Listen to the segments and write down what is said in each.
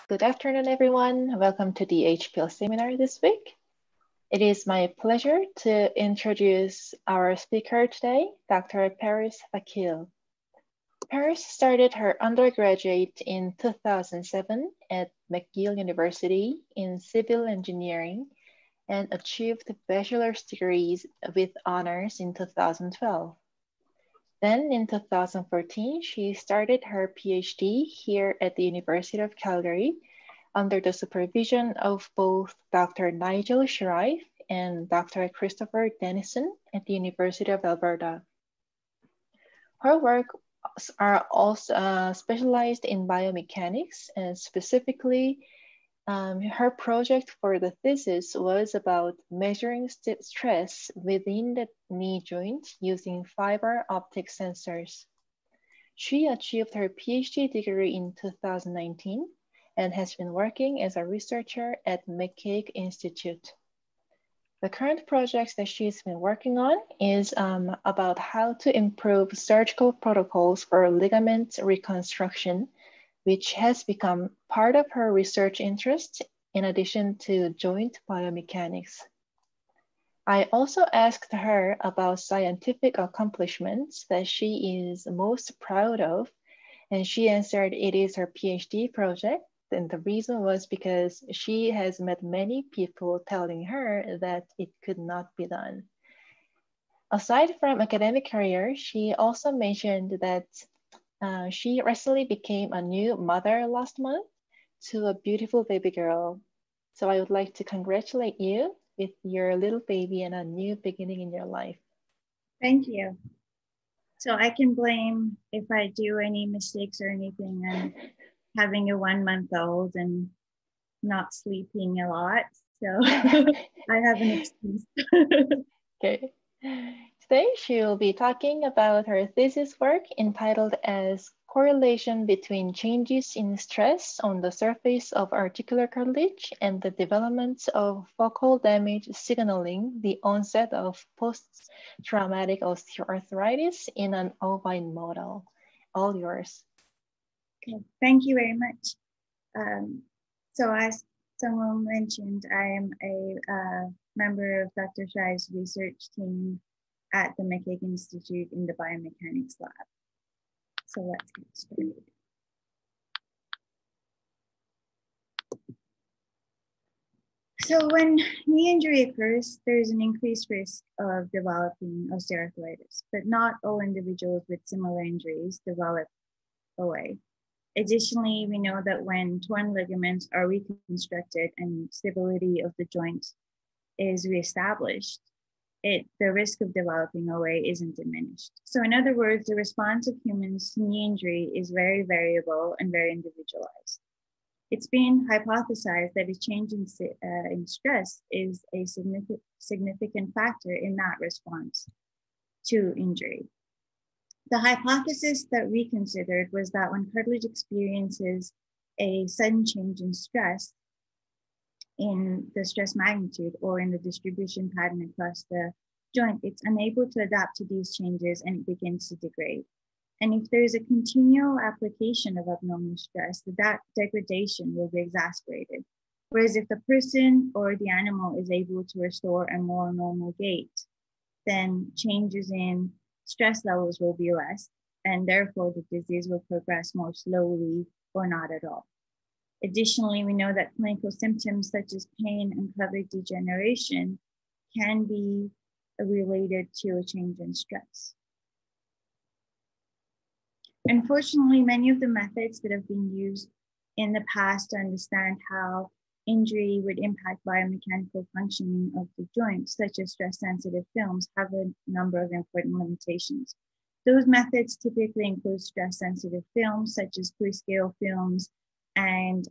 Good afternoon, everyone. Welcome to the HPL seminar this week. It is my pleasure to introduce our speaker today, Dr. Paris Vakiel. Paris started her undergraduate in 2007 at McGill University in civil engineering and achieved bachelor's degrees with honors in 2012. Then in 2014, she started her PhD here at the University of Calgary under the supervision of both Dr. Nigel Shrive and Dr. Christopher Dennison at the University of Alberta. Her work are also specialized in biomechanics, and specifically, her project for the thesis was about measuring stress within the knee joint using fiber optic sensors. She achieved her PhD degree in 2019 and has been working as a researcher at McCaig Institute. The current project that she's been working on is about how to improve surgical protocols for ligament reconstruction, which has become part of her research interest in addition to joint biomechanics. I also asked her about scientific accomplishments that she is most proud of, and she answered it is her PhD project. And the reason was because she has met many people telling her that it could not be done. Aside from academic career, she also mentioned that she recently became a new mother last month to a beautiful baby girl. So I would like to congratulate you with your little baby and a new beginning in your life. Thank you. So I can blame if I do any mistakes or anything and having a 1 month old and not sleeping a lot. So I have an excuse. Okay. Today, she will be talking about her thesis work entitled as Correlation between changes in stress on the surface of articular cartilage and the development of focal damage signaling the onset of post-traumatic osteoarthritis in an ovine model. All yours. Okay, thank you very much. So as someone mentioned, I am a member of Dr. Shai's research team at the McCaig Institute in the biomechanics lab. So let's get started. So when knee injury occurs, there is an increased risk of developing osteoarthritis, but not all individuals with similar injuries develop OA. Additionally, we know that when torn ligaments are reconstructed and stability of the joint is reestablished, the risk of developing OA isn't diminished. So in other words, the response of humans to knee injury is very variable and very individualized. It's been hypothesized that a change in stress is a significant factor in that response to injury. The hypothesis that we considered was that when cartilage experiences a sudden change in stress, in the stress magnitude or in the distribution pattern across the joint, it's unable to adapt to these changes and it begins to degrade. And if there is a continual application of abnormal stress, that degradation will be exacerbated. Whereas if the person or the animal is able to restore a more normal gait, then changes in stress levels will be less, and therefore the disease will progress more slowly or not at all. Additionally, we know that clinical symptoms such as pain and cartilage degeneration can be related to a change in stress. Unfortunately, many of the methods that have been used in the past to understand how injury would impact biomechanical functioning of the joints, such as stress-sensitive films, have a number of important limitations. Those methods typically include stress-sensitive films, such as Vakiel films, and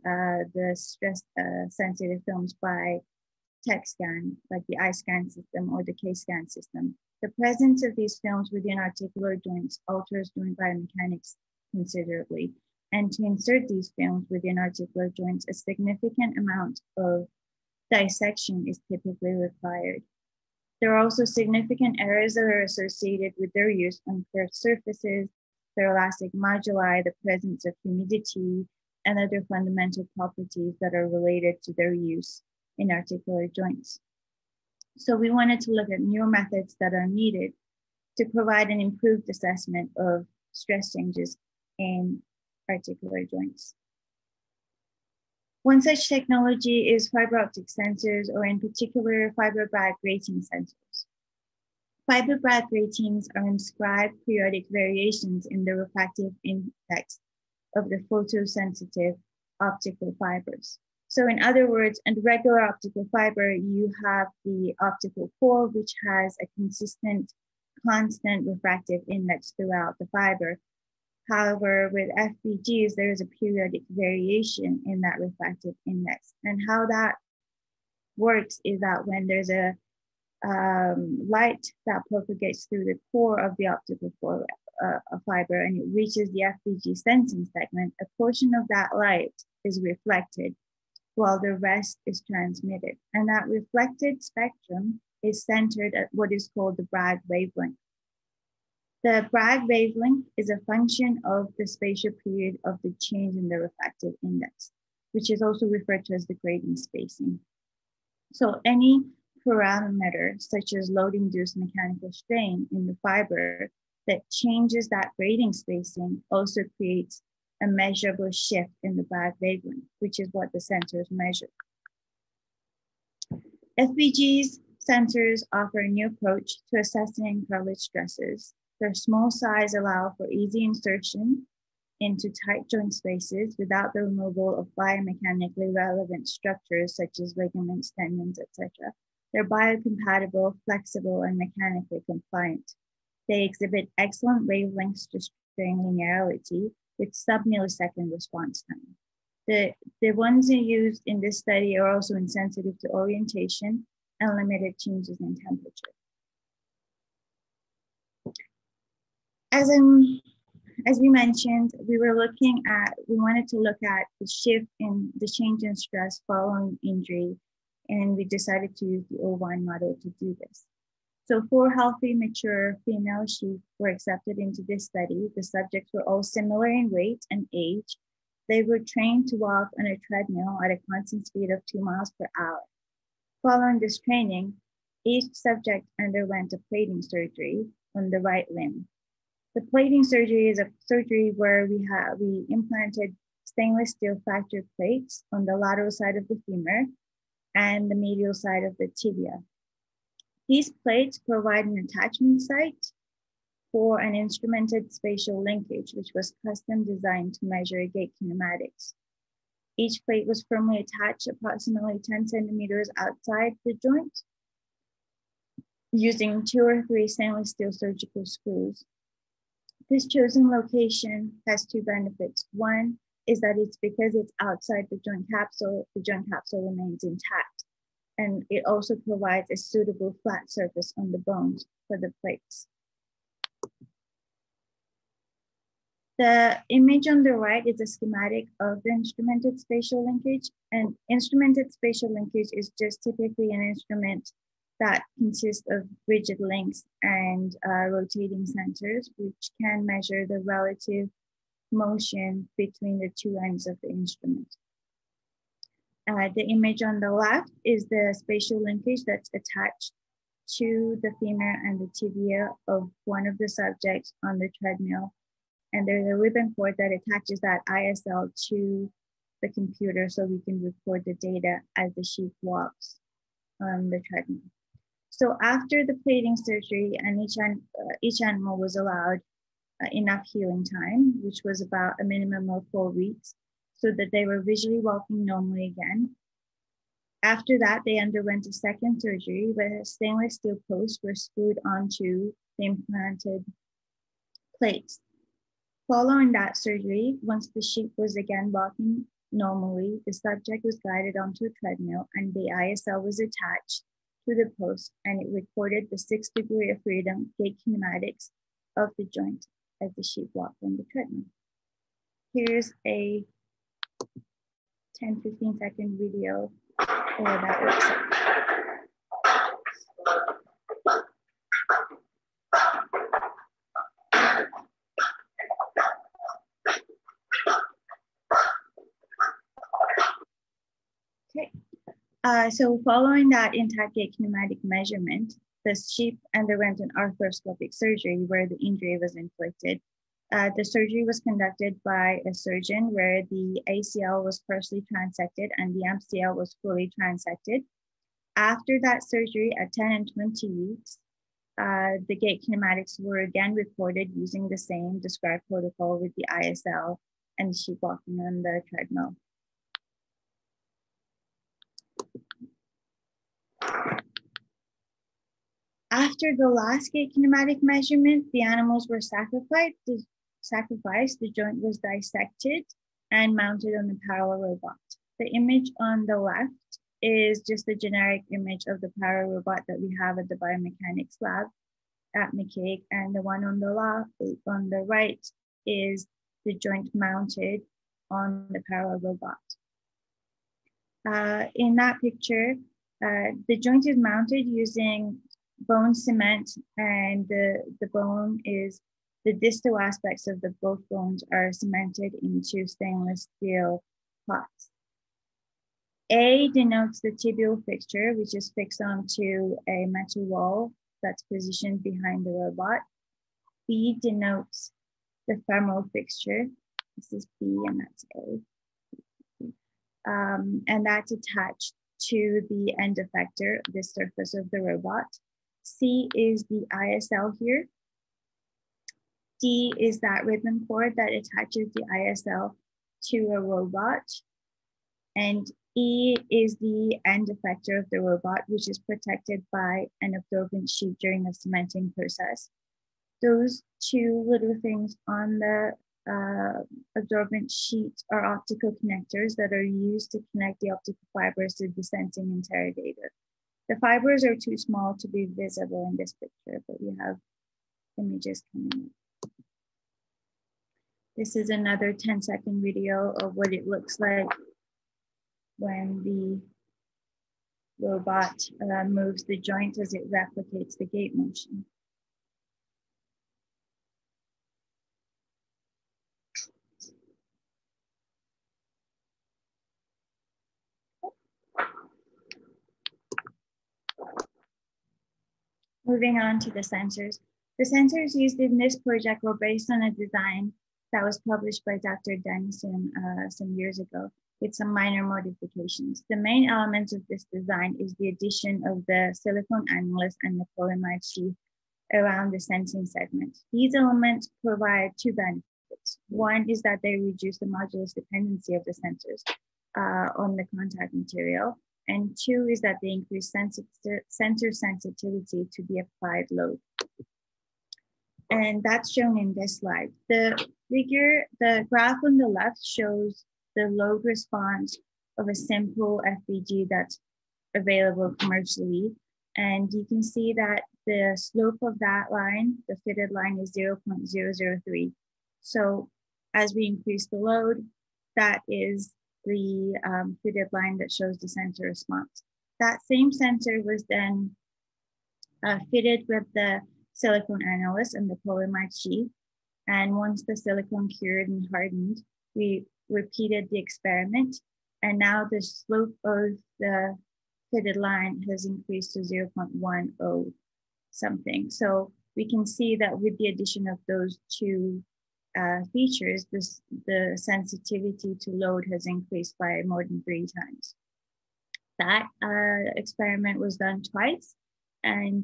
the stress-sensitive films by TEC scan, like the iScan system or the K-scan system. The presence of these films within articular joints alters joint biomechanics considerably. And to insert these films within articular joints, a significant amount of dissection is typically required. There are also significant errors that are associated with their use on curved surfaces, their elastic moduli, the presence of humidity, and other fundamental properties that are related to their use in articular joints. So we wanted to look at newer methods that are needed to provide an improved assessment of stress changes in articular joints. One such technology is fiber optic sensors, or in particular, Fibre Bragg rating sensors. Fibre Bragg ratings are inscribed periodic variations in the refractive index of the photosensitive optical fibers. So in other words, in regular optical fiber, you have the optical core, which has a constant refractive index throughout the fiber. However, with FBGs, there is a periodic variation in that refractive index. And how that works is that when there's a light that propagates through the core of the optical core fiber and it reaches the FBG sensing segment, a portion of that light is reflected while the rest is transmitted. And that reflected spectrum is centered at what is called the Bragg wavelength. The Bragg wavelength is a function of the spatial period of the change in the refractive index, which is also referred to as the grating spacing. So any parameter, such as load-induced mechanical strain in the fiber that changes that grating spacing, also creates a measurable shift in the Bragg wavelength, which is what the sensors measure. FBG's sensors offer a new approach to assessing cartilage stresses. Their small size allow for easy insertion into tight joint spaces without the removal of biomechanically relevant structures such as ligaments, tendons, etc. They're biocompatible, flexible, and mechanically compliant. They exhibit excellent wavelengths to strain linearity with sub-millisecond response time. The ones used in this study are also insensitive to orientation and limited changes in temperature. As we mentioned, we wanted to look at the shift in the change in stress following injury, and we decided to use the ovine model to do this. So 4 healthy, mature female sheep were accepted into this study. The subjects were all similar in weight and age. They were trained to walk on a treadmill at a constant speed of 2 miles per hour. Following this training, each subject underwent a plating surgery on the right limb. The plating surgery is a surgery where we implanted stainless steel fracture plates on the lateral side of the femur and the medial side of the tibia. These plates provide an attachment site for an instrumented spatial linkage, which was custom designed to measure gait kinematics. Each plate was firmly attached approximately 10 centimeters outside the joint using 2 or 3 stainless steel surgical screws. This chosen location has 2 benefits. One is that it's because it's outside the joint capsule remains intact. And it also provides a suitable flat surface on the bones for the plates. The image on the right is a schematic of the instrumented spatial linkage. And instrumented spatial linkage is just typically an instrument that consists of rigid links and rotating sensors, which can measure the relative motion between the 2 ends of the instrument. The image on the left is the spatial linkage that's attached to the femur and the tibia of one of the subjects on the treadmill. And there's a ribbon cord that attaches that ISL to the computer so we can record the data as the sheep walks on the treadmill. So after the plating surgery, and each animal was allowed enough healing time, which was about a minimum of 4 weeks, so that they were visually walking normally again. After that, they underwent a second surgery where stainless steel posts were screwed onto the implanted plates. Following that surgery, once the sheep was again walking normally, the subject was guided onto a treadmill and the ISL was attached to the post, and it recorded the 6 degree of freedom gait kinematics of the joint as the sheep walked on the treadmill. Here's a 10-15 second video for that website. So following that intact gait kinematic measurement, the sheep underwent an arthroscopic surgery where the injury was inflicted. The surgery was conducted by a surgeon where the ACL was partially transected and the MCL was fully transected. After that surgery at 10 and 20 weeks, the gait kinematics were again recorded using the same described protocol with the ISL and the sheep walking on the treadmill. After the last gait kinematic measurement, the animals were sacrificed. The joint was dissected and mounted on the parallel robot. The image on the left is just a generic image of the parallel robot that we have at the biomechanics lab at McCaig, and the one on the right is the joint mounted on the parallel robot. In that picture, the joint is mounted using bone cement, and the bone is, the distal aspects of the both bones are cemented into stainless steel pots. A denotes the tibial fixture, which is fixed onto a metal wall that's positioned behind the robot. B denotes the femoral fixture. This is B and that's A. And that's attached to the end effector, the surface of the robot. C is the ISL here. D is that ribbon cord that attaches the ISL to a robot. And E is the end effector of the robot, which is protected by an absorbent sheet during the cementing process. Those two little things on the absorbent sheet are optical connectors that are used to connect the optical fibers to the sensing interrogator. The fibers are too small to be visible in this picture, but we have images coming in. This is another 10-second video of what it looks like when the robot moves the joint as it replicates the gait motion. Moving on to the sensors. The sensors used in this project were based on a design that was published by Dr. Dennison some years ago with some minor modifications. The main elements of this design is the addition of the silicone annulus and the polyamide sheath around the sensing segment. These elements provide two benefits. One is that they reduce the modulus dependency of the sensors on the contact material. And two is that they increase sensor sensitivity to the applied load. And that's shown in this slide. The graph on the left shows the load response of a simple FBG that's available commercially. And you can see that the slope of that line, the fitted line, is 0.003. So as we increase the load, that is the fitted line that shows the sensor response. That same sensor was then fitted with the silicone annulus and the polyamide sheath. And once the silicone cured and hardened, we repeated the experiment. And now the slope of the fitted line has increased to 0.10 something. So we can see that with the addition of those two features, the sensitivity to load has increased by more than 3 times. That experiment was done twice, and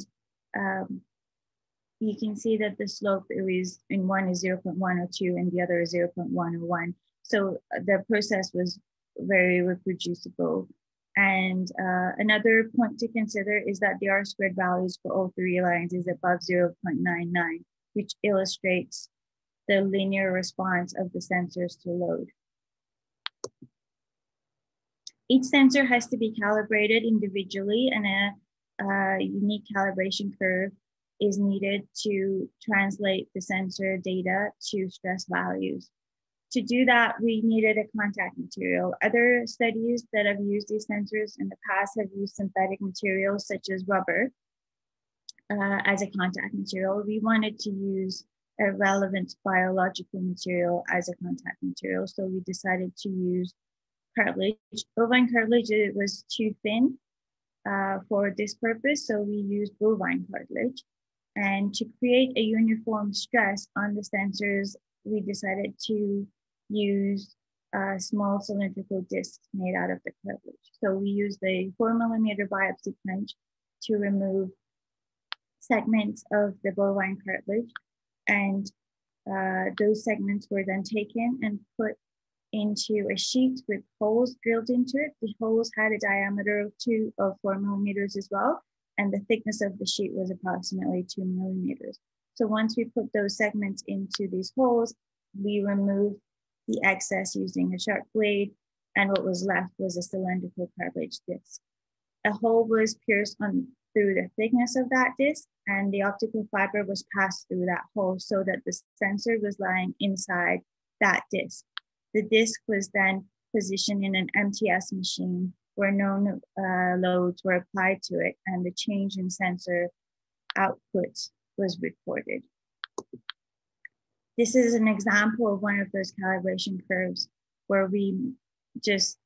you can see that the slope is in one is 0.102 and the other is 0.101. So the process was very reproducible. And another point to consider is that the R-squared values for all 3 lines is above 0.99, which illustrates the linear response of the sensors to load. Each sensor has to be calibrated individually, and a unique calibration curve is needed to translate the sensor data to stress values. To do that, we needed a contact material. Other studies that have used these sensors in the past have used synthetic materials such as rubber as a contact material. We wanted to use a relevant biological material as a contact material, so we decided to use cartilage. Bovine cartilage was too thin for this purpose, so we used bovine cartilage. And to create a uniform stress on the sensors, we decided to use small cylindrical discs made out of the cartilage. So we used a 4mm biopsy punch to remove segments of the bovine cartilage, and those segments were then taken and put into a sheet with holes drilled into it. The holes had a diameter of 4mm as well, and the thickness of the sheet was approximately 2mm. So once we put those segments into these holes, we removed the excess using a sharp blade, and what was left was a cylindrical cartilage disc. A hole was pierced through the thickness of that disc, and the optical fiber was passed through that hole so that the sensor was lying inside that disc. The disc was then positioned in an MTS machine where no loads were applied to it, and the change in sensor output was recorded. This is an example of one of those calibration curves where we just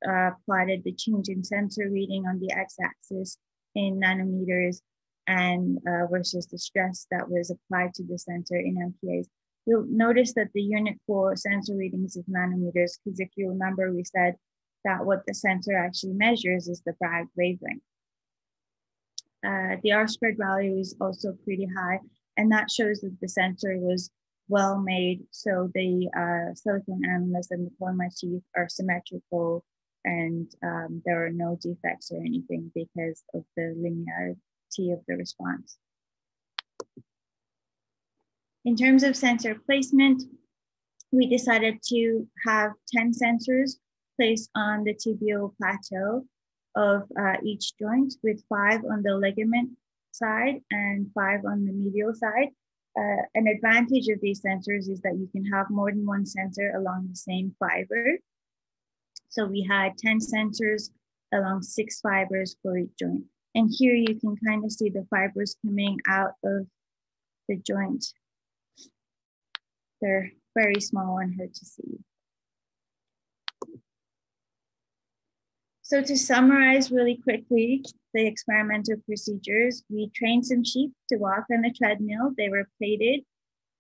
plotted the change in sensor reading on the x-axis in nanometers and versus the stress that was applied to the sensor in MPAs. You'll notice that the unit for sensor readings is nanometers, because if you remember, we said that what the sensor actually measures is the Bragg wavelength. The R-squared value is also pretty high, and that shows that the sensor was well made. So the silicone annulus and the polymer teeth are symmetrical, and there are no defects or anything because of the linearity of the response. In terms of sensor placement, we decided to have 10 sensors placed on the tibial plateau of each joint, with 5 on the ligament side and 5 on the medial side. An advantage of these sensors is that you can have more than one sensor along the same fiber. So we had 10 sensors along 6 fibers for each joint. And here you can kind of see the fibers coming out of the joint. They're very small and hard to see. So to summarize really quickly the experimental procedures, we trained some sheep to walk on the treadmill. They were plated.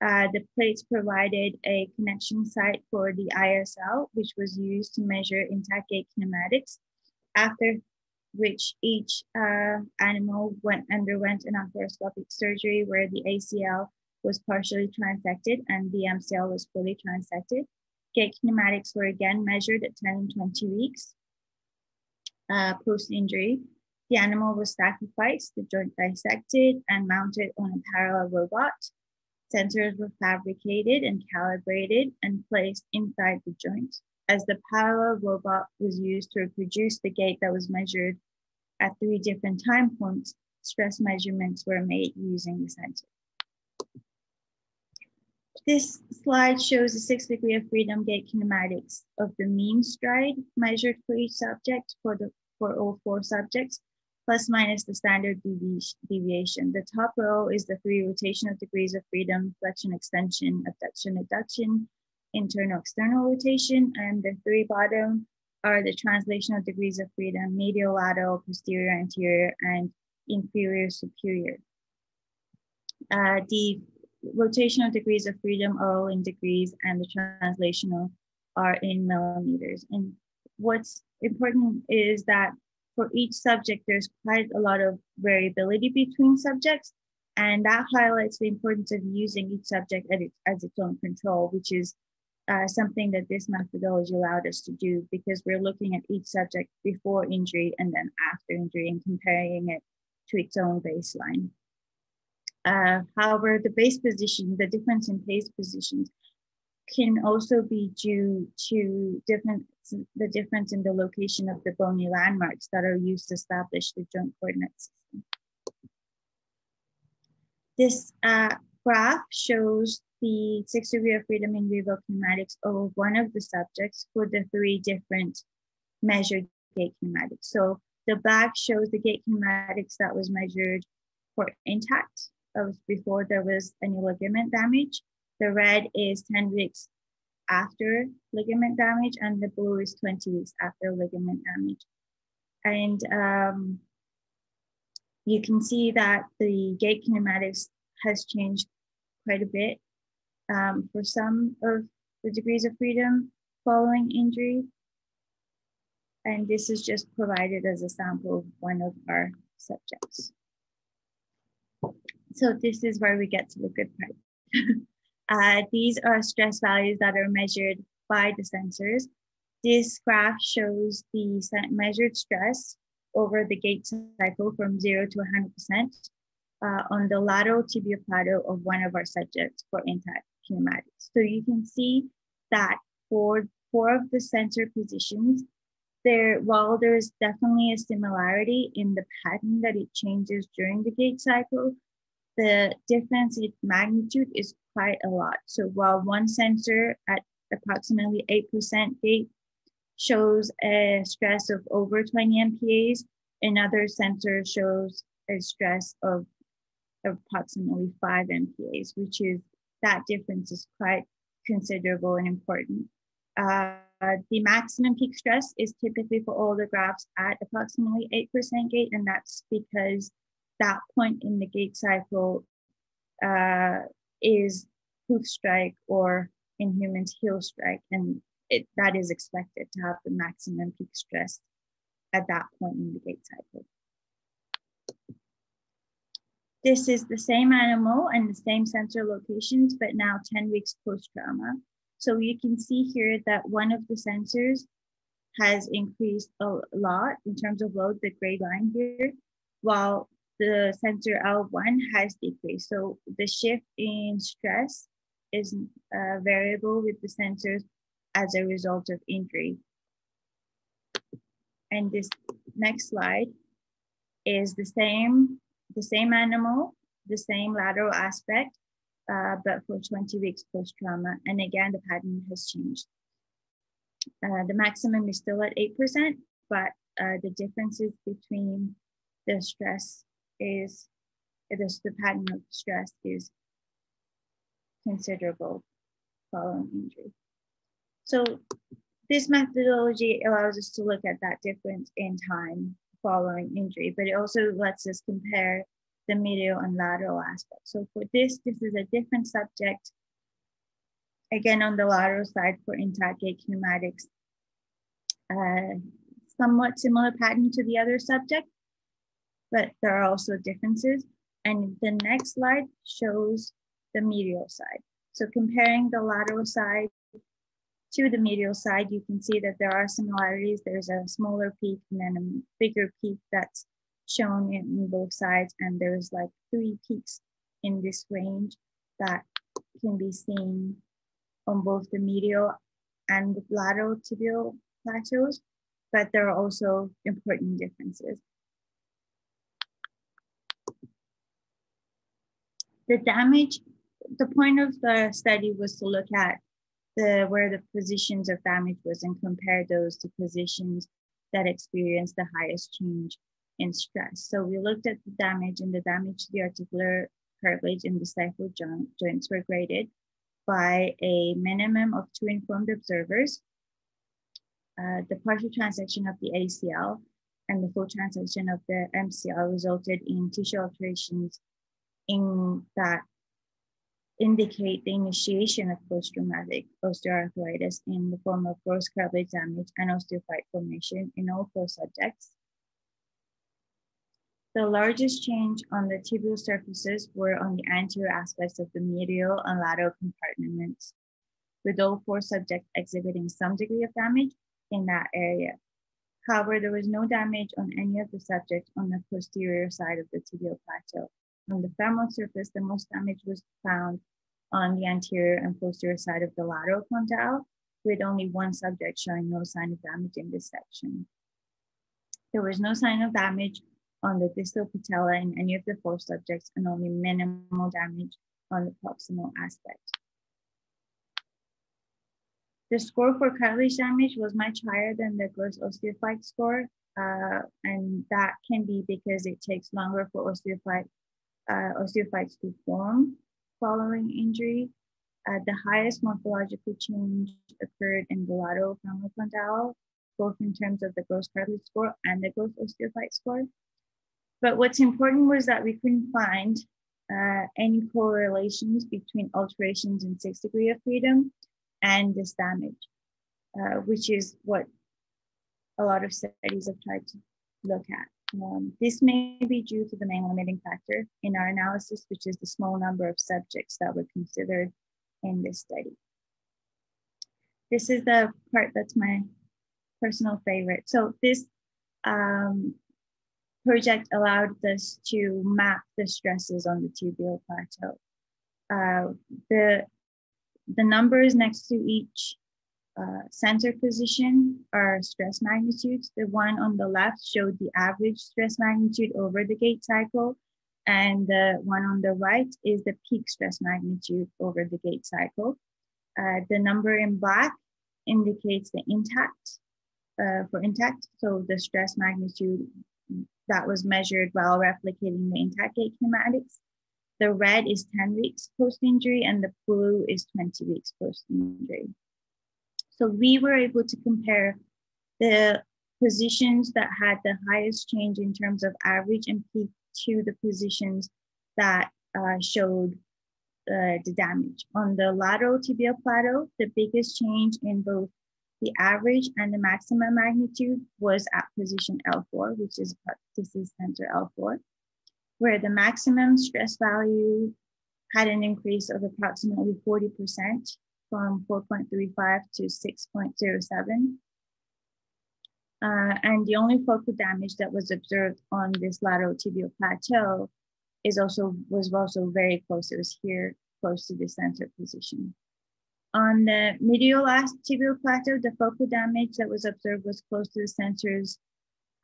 The plates provided a connection site for the ISL, which was used to measure intact gait kinematics, after which each animal underwent an arthroscopic surgery where the ACL was partially transected and the MCL was fully transected. Gait kinematics were again measured at 10 and 20 weeks. Post-injury, the animal was sacrificed, the joint dissected and mounted on a parallel robot. Sensors were fabricated and calibrated and placed inside the joint. As the parallel robot was used to reproduce the gait that was measured at 3 different time points, stress measurements were made using the sensor. This slide shows the 6 degree of freedom gait kinematics of the mean stride measured for each subject for all 4 subjects, plus minus the standard deviation. The top row is the 3 rotational degrees of freedom, flexion, extension, abduction, adduction, internal, external rotation, and the 3 bottom are the translational degrees of freedom, medial, lateral, posterior, anterior, and inferior, superior. The rotational degrees of freedom are all in degrees, and the translational are in millimeters. And what's important is that for each subject, there's quite a lot of variability between subjects, and that highlights the importance of using each subject as its own control, which is something that this methodology allowed us to do, because we're looking at each subject before injury and then after injury and comparing it to its own baseline. However, the base position, the difference in base positions can also be due to the difference in the location of the bony landmarks that are used to establish the joint coordinate system. This graph shows the 6 degree of freedom in vivo kinematics of one of the subjects for the 3 different measured gait kinematics. So the black shows the gait kinematics that was measured for intact before there was any ligament damage. The red is 10 weeks after ligament damage, and the blue is 20 weeks after ligament damage. And you can see that the gait kinematics has changed quite a bit for some of the degrees of freedom following injury. And this is just provided as a sample of one of our subjects. So this is where we get to the good part. These are stress values that are measured by the sensors. This graph shows the measured stress over the gait cycle from 0 to 100% on the lateral tibial plateau of one of our subjects for intact kinematics. So you can see that for 4 of the sensor positions, while there's definitely a similarity in the pattern that it changes during the gait cycle, the difference in magnitude is quite a lot. So while one sensor at approximately 8% gait shows a stress of over 20 MPAs, another sensor shows a stress of approximately 5 MPAs, which is, that difference is quite considerable and important. The maximum peak stress is typically for all the graphs at approximately 8% gait, and that's because that point in the gait cycle is hoof strike, or in humans heel strike, and that is expected to have the maximum peak stress at that point in the gait cycle. This is the same animal and the same sensor locations, but now 10 weeks post-trauma. So you can see here that one of the sensors has increased a lot in terms of load, the gray line here, while the sensor L1 has decreased. So the shift in stress is variable with the sensors as a result of injury. And this next slide is the same animal, the same lateral aspect, but for 20 weeks post-trauma. And again, the pattern has changed. The maximum is still at 8%, but the differences between the stress is, the pattern of stress is considerable following injury. So this methodology allows us to look at that difference in time following injury, but it also lets us compare the medial and lateral aspects. So for this is a different subject. Again, on the lateral side for intact gait kinematics, somewhat similar pattern to the other subject, but there are also differences. And the next slide shows the medial side. So comparing the lateral side to the medial side, you can see that there are similarities. There's a smaller peak and then a bigger peak that's shown in both sides. And there's like 3 peaks in this range that can be seen on both the medial and the lateral tibial plateaus, but there are also important differences. The damage, the point of the study was to look at where the positions of damage was and compare those to positions that experienced the highest change in stress. So we looked at the damage, and the damage to the articular cartilage and the stifle joints were graded by a minimum of 2 informed observers. The partial transection of the ACL and the full transection of the MCL resulted in tissue alterations in that indicate the initiation of post-traumatic osteoarthritis in the form of gross cartilage damage and osteophyte formation in all 4 subjects. The largest change on the tibial surfaces were on the anterior aspects of the medial and lateral compartments, with all 4 subjects exhibiting some degree of damage in that area. However, there was no damage on any of the subjects on the posterior side of the tibial plateau. On the femoral surface, the most damage was found on the anterior and posterior side of the lateral condyle, with only 1 subject showing no sign of damage in this section. There was no sign of damage on the distal patella in any of the 4 subjects, and only minimal damage on the proximal aspect. The score for cartilage damage was much higher than the gross osteophyte score, and that can be because it takes longer for osteophytes to form following injury. The highest morphological change occurred in the lateral femoral, both in terms of the gross cartilage score and the gross osteophyte score. But what's important was that we couldn't find any correlations between alterations in 6th degree of freedom and this damage, which is what a lot of studies have tried to look at. This may be due to the main limiting factor in our analysis, which is the small number of subjects that were considered in this study. This is the part that's my personal favorite. So this project allowed us to map the stresses on the tibial plateau. The numbers next to each center position are stress magnitudes. The one on the left showed the average stress magnitude over the gait cycle, and the one on the right is the peak stress magnitude over the gait cycle. The number in black indicates the intact, for intact, so the stress magnitude that was measured while replicating the intact gait kinematics. The red is 10 weeks post-injury, and the blue is 20 weeks post-injury. So we were able to compare the positions that had the highest change in terms of average and peak to the positions that showed the damage. On the lateral tibial plateau, the biggest change in both the average and the maximum magnitude was at position L4, which is this is center L4, where the maximum stress value had an increase of approximately 40%. From 4.35 to 6.07. And the only focal damage that was observed on this lateral tibial plateau was also very close. It was here, close to the center position. On the medial tibial plateau, the focal damage that was observed was close to the centers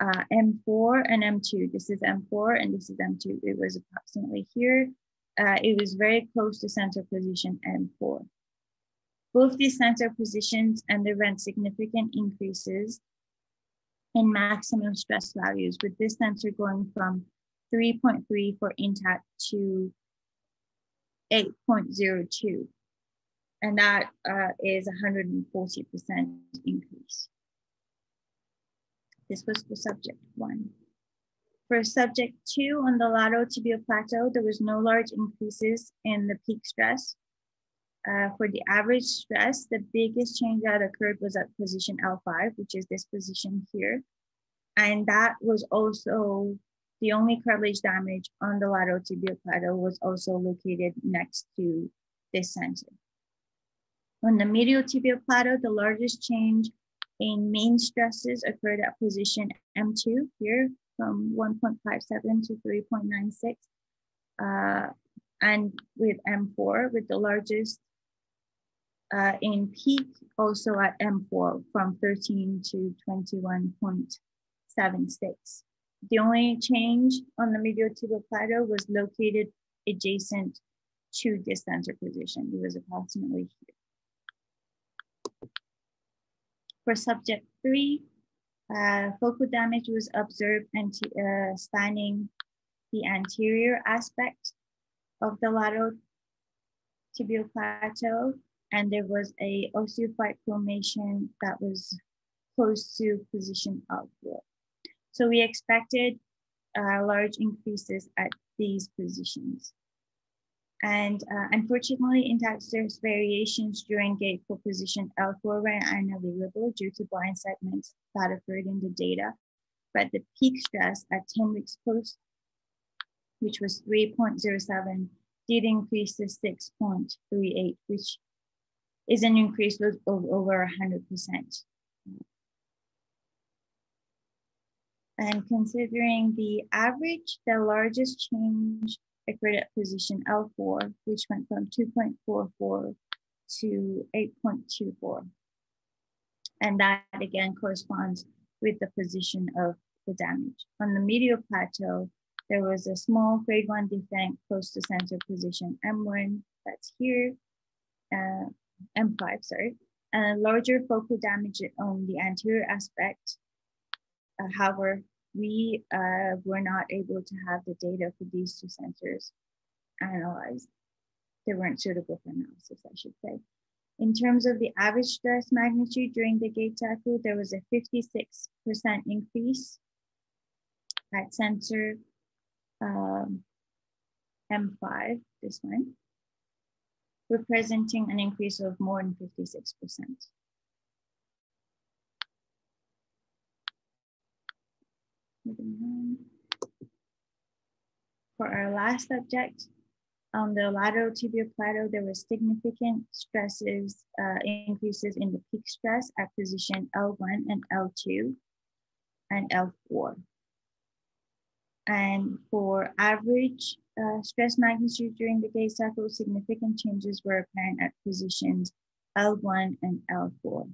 M4 and M2. This is M4 and this is M2. It was approximately here. It was very close to center position M4. Both these center positions underwent significant increases in maximum stress values, with this center going from 3.3 for intact to 8.02. And that is 140% increase. This was for subject 1. For subject 2 on the lateral tibial plateau, there was no large increases in the peak stress. For the average stress, the biggest change that occurred was at position L5, which is this position here. And that was also the only cartilage damage on the lateral tibial plateau was also located next to this center. On the medial tibial plateau, the largest change in mean stresses occurred at position M2 here from 1.57 to 3.96. And with M4, with the largest in peak, also at M4 from 13 to 21.76. The only change on the medial tibial plateau was located adjacent to this center position. It was approximately here. For subject 3, focal damage was observed spanning the anterior aspect of the lateral tibial plateau, and there was a osteophyte formation that was close to position L4. So we expected large increases at these positions. And unfortunately, intact stress variations during gait for position L4 were unavailable due to blind segments that occurred in the data. But the peak stress at 10 weeks post, which was 3.07, did increase to 6.38, which is an increase of over 100%. And considering the average, the largest change occurred at position L4, which went from 2.44 to 8.24. And that again corresponds with the position of the damage. On the medial plateau, there was a small grade 1 defect close to center position M1, that's here, M5, sorry, and a larger focal damage on the anterior aspect. However, we were not able to have the data for these two sensors analyzed. they weren't suitable for analysis, I should say. In terms of the average stress magnitude during the gait cycle, there was a 56% increase at sensor M5, this one, representing an increase of more than 56%. Moving on. For our last subject, on the lateral tibial plateau, there were significant stresses, increases in the peak stress at position L1 and L2 and L4. And for average stress magnitude during the gait cycle, significant changes were apparent at positions L1 and L4.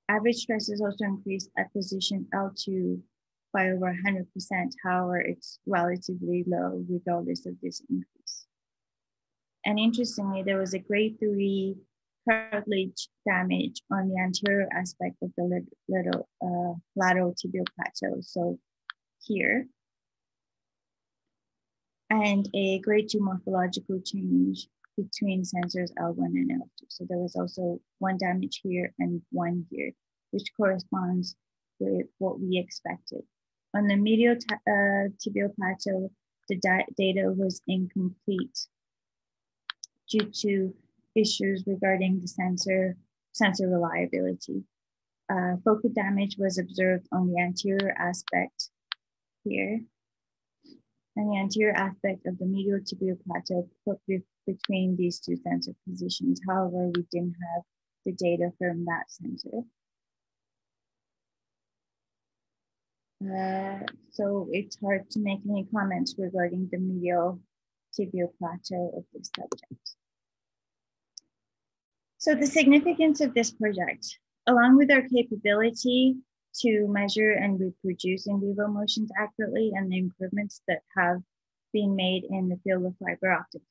Average stresses also increased at position L2 by over 100%. However, it's relatively low regardless of this increase. And interestingly, there was a grade 3 cartilage damage on the anterior aspect of the lateral tibial plateau. So here, and a grade 2 morphological change between sensors L1 and L2. So there was also one damage here and one here, which corresponds with what we expected. On the medial tibial plateau, the data was incomplete due to issues regarding the sensor reliability. Focal damage was observed on the anterior aspect here, and the anterior aspect of the medial tibial plateau put between these two sensor positions. However, we didn't have the data from that sensor. So it's hard to make any comments regarding the medial tibial plateau of this subject. So the significance of this project, along with our capability to measure and reproduce in vivo motions accurately and the improvements that have been made in the field of fiber optic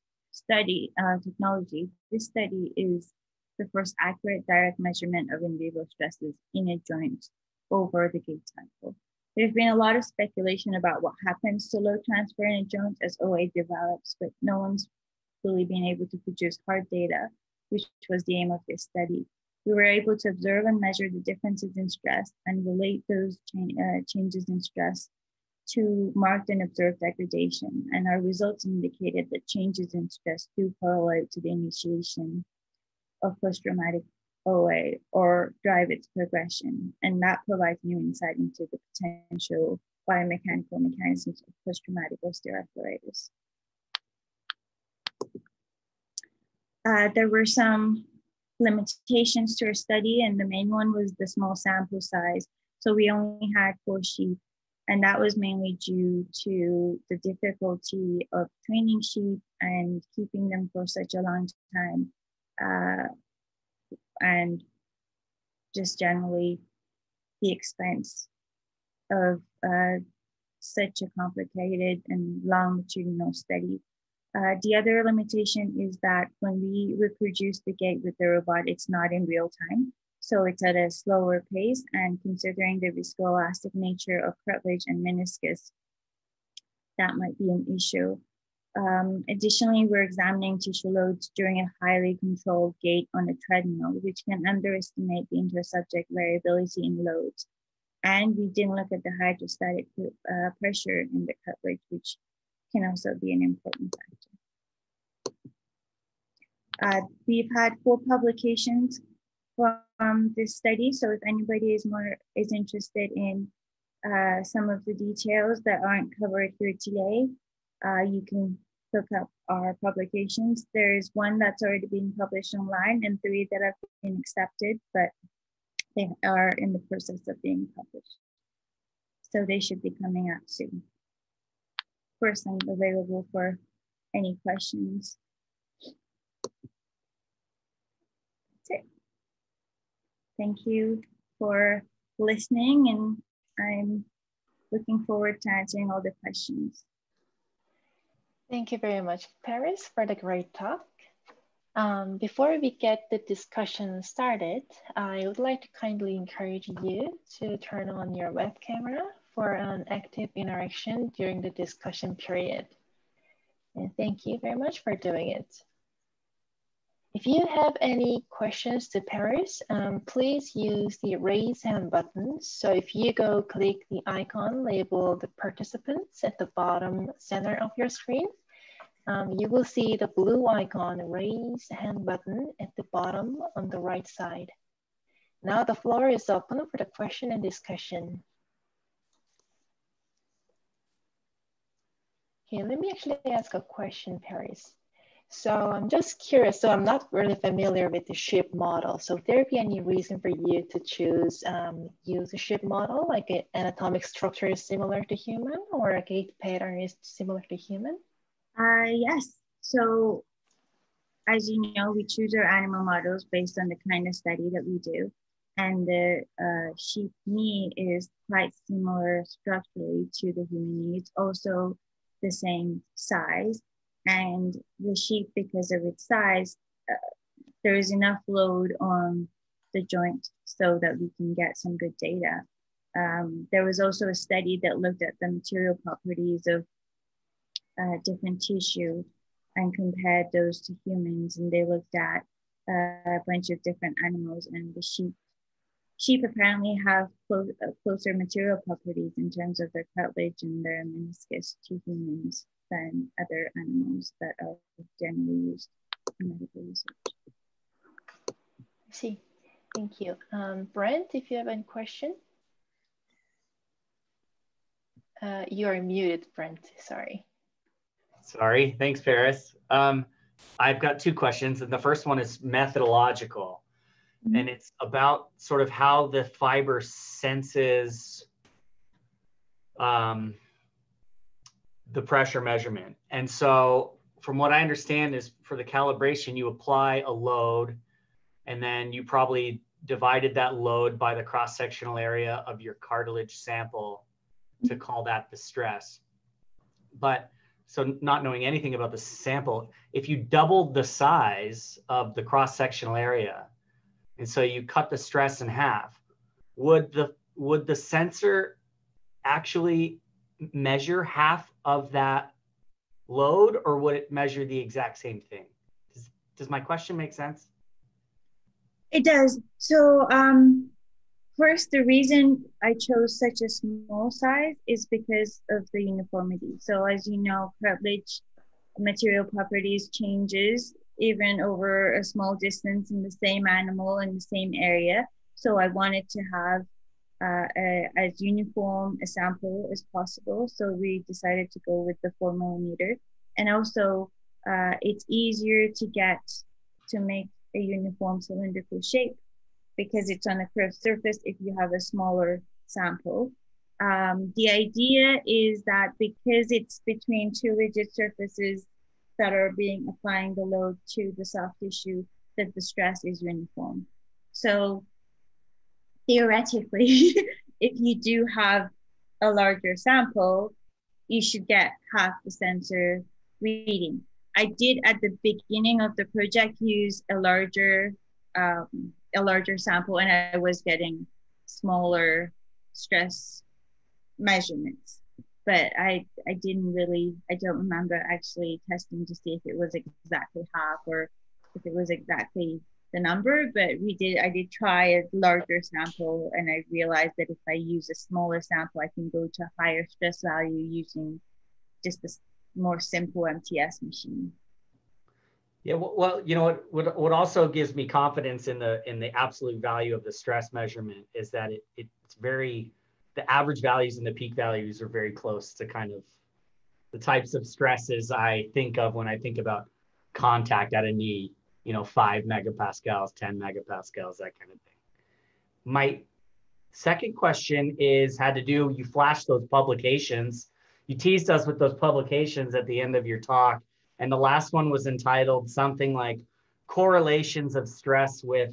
technology, this study is the first accurate direct measurement of in vivo stresses in a joint over the gait cycle. There's been a lot of speculation about what happens to load transfer in a joint as OA develops, but no one's really been able to produce hard data, which was the aim of this study. We were able to observe and measure the differences in stress and relate those changes in stress to marked and observed degradation. And our results indicated that changes in stress do correlate to the initiation of post-traumatic OA or drive its progression. And that provides new insight into the potential biomechanical mechanisms of post-traumatic osteoarthritis. There were some limitations to our study, and the main one was the small sample size. So we only had 4 sheep, and that was mainly due to the difficulty of training sheep and keeping them for such a long time, and just generally the expense of such a complicated and longitudinal study. The other limitation is that when we reproduce the gait with the robot, it's not in real time. So it's at a slower pace, and considering the viscoelastic nature of cartilage and meniscus, that might be an issue. Additionally, we're examining tissue loads during a highly controlled gait on a treadmill, which can underestimate the intersubject variability in loads. And we didn't look at the hydrostatic pressure in the cartilage, which can also be an important factor. We've had 4 publications from this study. So if anybody is interested in some of the details that aren't covered here today, you can look up our publications. There's 1 that's already been published online and 3 that have been accepted, but they are in the process of being published. So they should be coming out soon. Of course, I'm available for any questions. That's it. Thank you for listening, and I'm looking forward to answering all the questions. Thank you very much, Paris, for the great talk. Before we get the discussion started, I would like to kindly encourage you to turn on your web camera for an active interaction during the discussion period. And thank you very much for doing it. If you have any questions to Paris, please use the raise hand button. So if you go click the icon labeled participants at the bottom center of your screen, you will see the blue icon raise hand button at the bottom on the right side. Now the floor is open for the question and discussion. Okay, let me actually ask a question, Paris. So I'm just curious, so I'm not really familiar with the ship model. So would there be any reason for you to choose use a ship model, like an anatomic structure is similar to human or a gait pattern is similar to human? Yes, so as you know, we choose our animal models based on the kind of study that we do. And the sheep knee is quite similar structurally to the human knee. It's also the same size. And the sheep, because of its size, there is enough load on the joint so that we can get some good data. There was also a study that looked at the material properties of different tissue and compared those to humans, and they looked at a bunch of different animals, and the sheep apparently have closer material properties in terms of their cartilage and their meniscus to humans than other animals that are generally used in medical research. I see. Thank you. Brent, if you have any question. You are muted, Brent, sorry. Sorry, thanks, Paris. I've got two questions, and the first one is methodological. Mm-hmm. And it's about sort of how the fiber senses the pressure measurement. And so from what I understand is for the calibration, you apply a load, and then you probably divided that load by the cross-sectional area of your cartilage sample to call that the stress. But so not knowing anything about the sample, if you doubled the size of the cross-sectional area, and so you cut the stress in half, would the sensor actually measure half of that load, or would it measure the exact same thing? Does my question make sense? It does. So first, the reason I chose such a small size is because of the uniformity. So as you know, cartilage material properties changes even over a small distance in the same animal in the same area. So I wanted to have as uniform a sample as possible. So we decided to go with the 4 millimeter. And also it's easier to make a uniform cylindrical shape because it's on a curved surface if you have a smaller sample. The idea is that because it's between two rigid surfaces that are applying the load to the soft tissue, that the stress is uniform. So theoretically, if you do have a larger sample, you should get half the sensor reading. I did at the beginning of the project use a larger sample, and I was getting smaller stress measurements. But I don't remember actually testing to see if it was exactly half or if it was exactly the number, but I did try a larger sample, and I realized that if I use a smaller sample, I can go to a higher stress value using just a more simple MTS machine. Yeah, well, you know what also gives me confidence in the absolute value of the stress measurement is that it's very, the average values and the peak values are very close to kind of the types of stresses I think of when I think about contact at a knee, 5 megapascals, 10 megapascals, that kind of thing. My second question had to do, you flashed those publications. You teased us with those publications at the end of your talk. And the last one was entitled something like Correlations of Stress with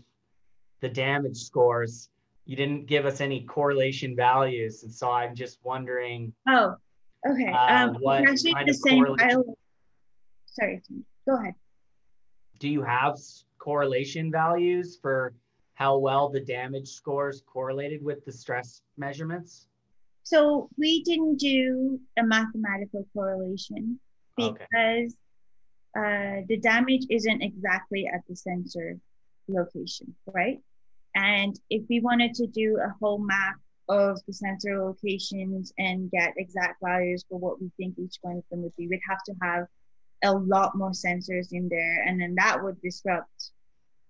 the Damage Scores. You didn't give us any correlation values. And so I'm just wondering. Oh, okay. What actually kind the of same correlation? Sorry, go ahead. Do you have correlation values for how well the damage scores correlated with the stress measurements? So we didn't do a mathematical correlation. because the damage isn't exactly at the sensor location, right? And if we wanted to do a whole map of the sensor locations and get exact values for what we think each one of them would be, we'd have to have a lot more sensors in there, and then that would disrupt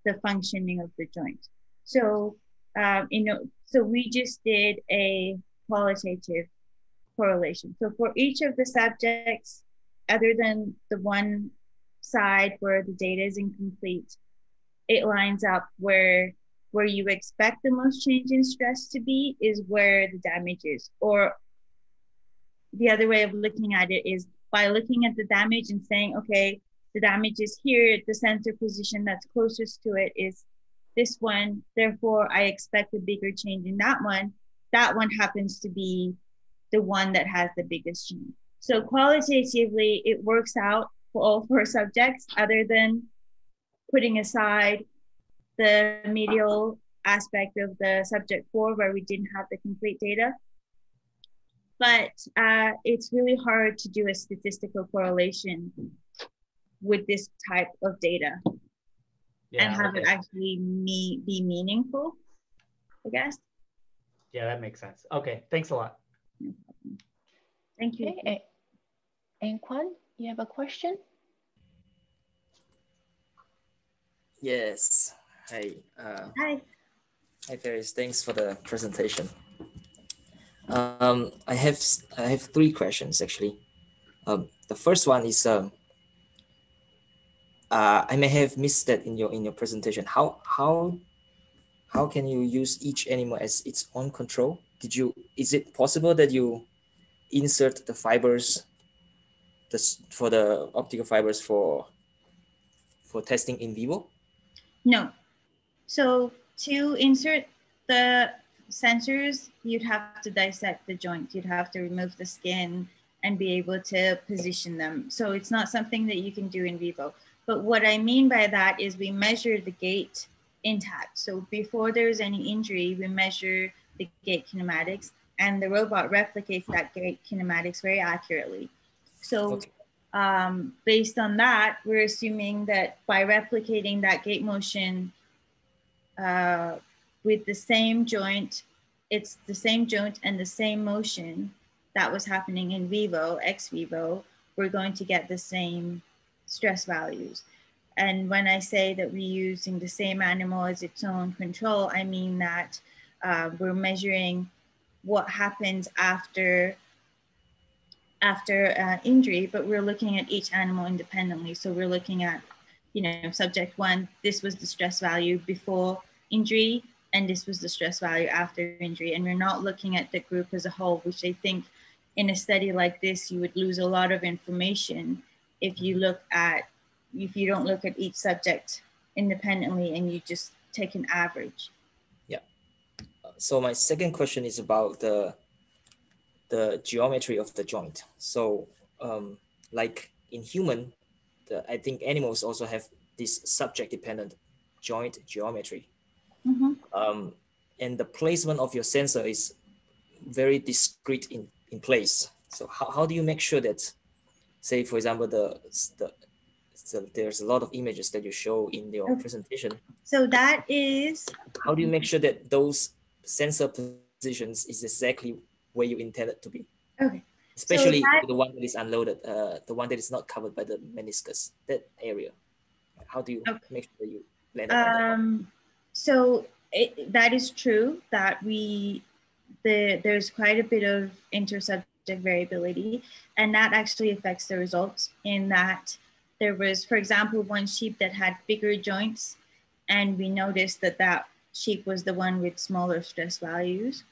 the functioning of the joint. So, so we just did a qualitative correlation. So for each of the subjects, other than the one side where the data is incomplete, it lines up where you expect the most change in stress to be is where the damage is. Or the other way of looking at it is by looking at the damage and saying, okay, the damage is here, the sensor position that's closest to it is this one, therefore I expect a bigger change in that one. That one happens to be the one that has the biggest change. So qualitatively, it works out for all 4 subjects, other than putting aside the medial aspect of the subject 4 where we didn't have the complete data. But it's really hard to do a statistical correlation with this type of data and have it actually be meaningful, I guess. Yeah, that makes sense. Okay, thanks a lot. No problem. Thank you. Okay. And Kwan, you have a question? Yes. Hi. Hi. Hi, Paris. Thanks for the presentation. I have 3 questions actually. The first one is I may have missed that in your presentation. How can you use each animal as its own control? Is it possible that you insert the fibers for the optical fibers for testing in vivo? No. So to insert the sensors, you'd have to dissect the joint. You'd have to remove the skin and be able to position them. So it's not something that you can do in vivo. But what I mean by that is we measure the gait intact. So before there's any injury, we measure the gait kinematics, and the robot replicates that gait kinematics very accurately. So Okay. Based on that, we're assuming that by replicating that gait motion with the same joint, it's the same joint and the same motion that was happening in vivo, ex vivo, we're going to get the same stress values. And when I say that we're using the same animal as its own control, I mean that we're measuring what happens after injury, but we're looking at each animal independently. So we're looking at, subject 1, this was the stress value before injury, and this was the stress value after injury. And we're not looking at the group as a whole, which I think in a study like this, you would lose a lot of information if you don't look at each subject independently and you just take an average. Yeah. So my second question is about the geometry of the joint. So like in human, I think animals also have this subject-dependent joint geometry. Mm-hmm. And the placement of your sensor is very discrete in place. So how do you make sure that, say, for example, there's a lot of images that you show in your presentation. So that is... How do you make sure that those sensor positions is exactly where you intended to be? Okay. Especially so the one that is unloaded, the one that is not covered by the meniscus, that area. How do you make sure that you land on that? So that is true that there's quite a bit of intersubject variability, and that actually affects the results in that there was, for example, one sheep that had bigger joints, and we noticed that sheep was the one with smaller stress values.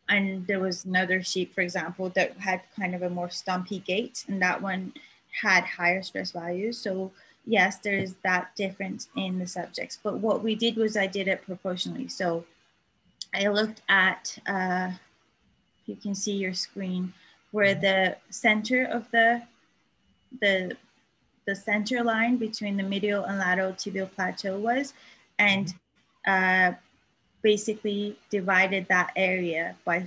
And there was another sheep, for example, that had kind of a more stumpy gait, and that one had higher stress values. So yes, there is that difference in the subjects. But what we did was I did it proportionally. So I looked at, you can see your screen, where the center of the center line between the medial and lateral tibial plateau was, and basically divided that area by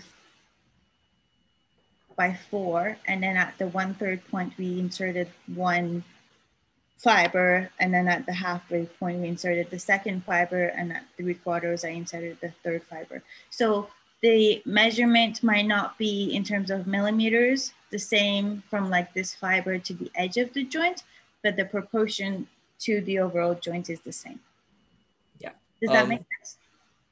by 4. And then at the 1/3 point, we inserted 1 fiber. And then at the halfway point, we inserted the 2nd fiber. And at 3/4, I inserted the 3rd fiber. So the measurement might not be in terms of millimeters, the same from like this fiber to the edge of the joint, but the proportion to the overall joint is the same. Yeah. Does that make sense?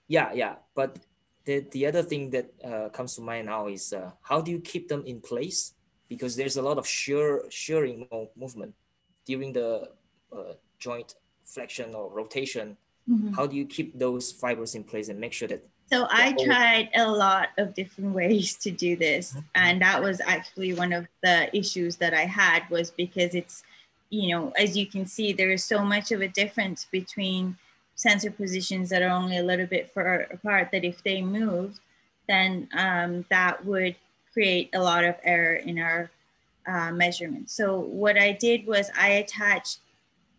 Yeah. But the other thing that comes to mind now is how do you keep them in place? Because there's a lot of shearing movement during the joint flexion or rotation. Mm-hmm. How do you keep those fibers in place and make sure that? So I tried a lot of different ways to do this. And that was actually one of the issues that I had, was because it's, you know, as you can see, there is so much of a difference between sensor positions that are only a little bit far apart, that if they moved, then that would create a lot of error in our measurement. So what I did was I attached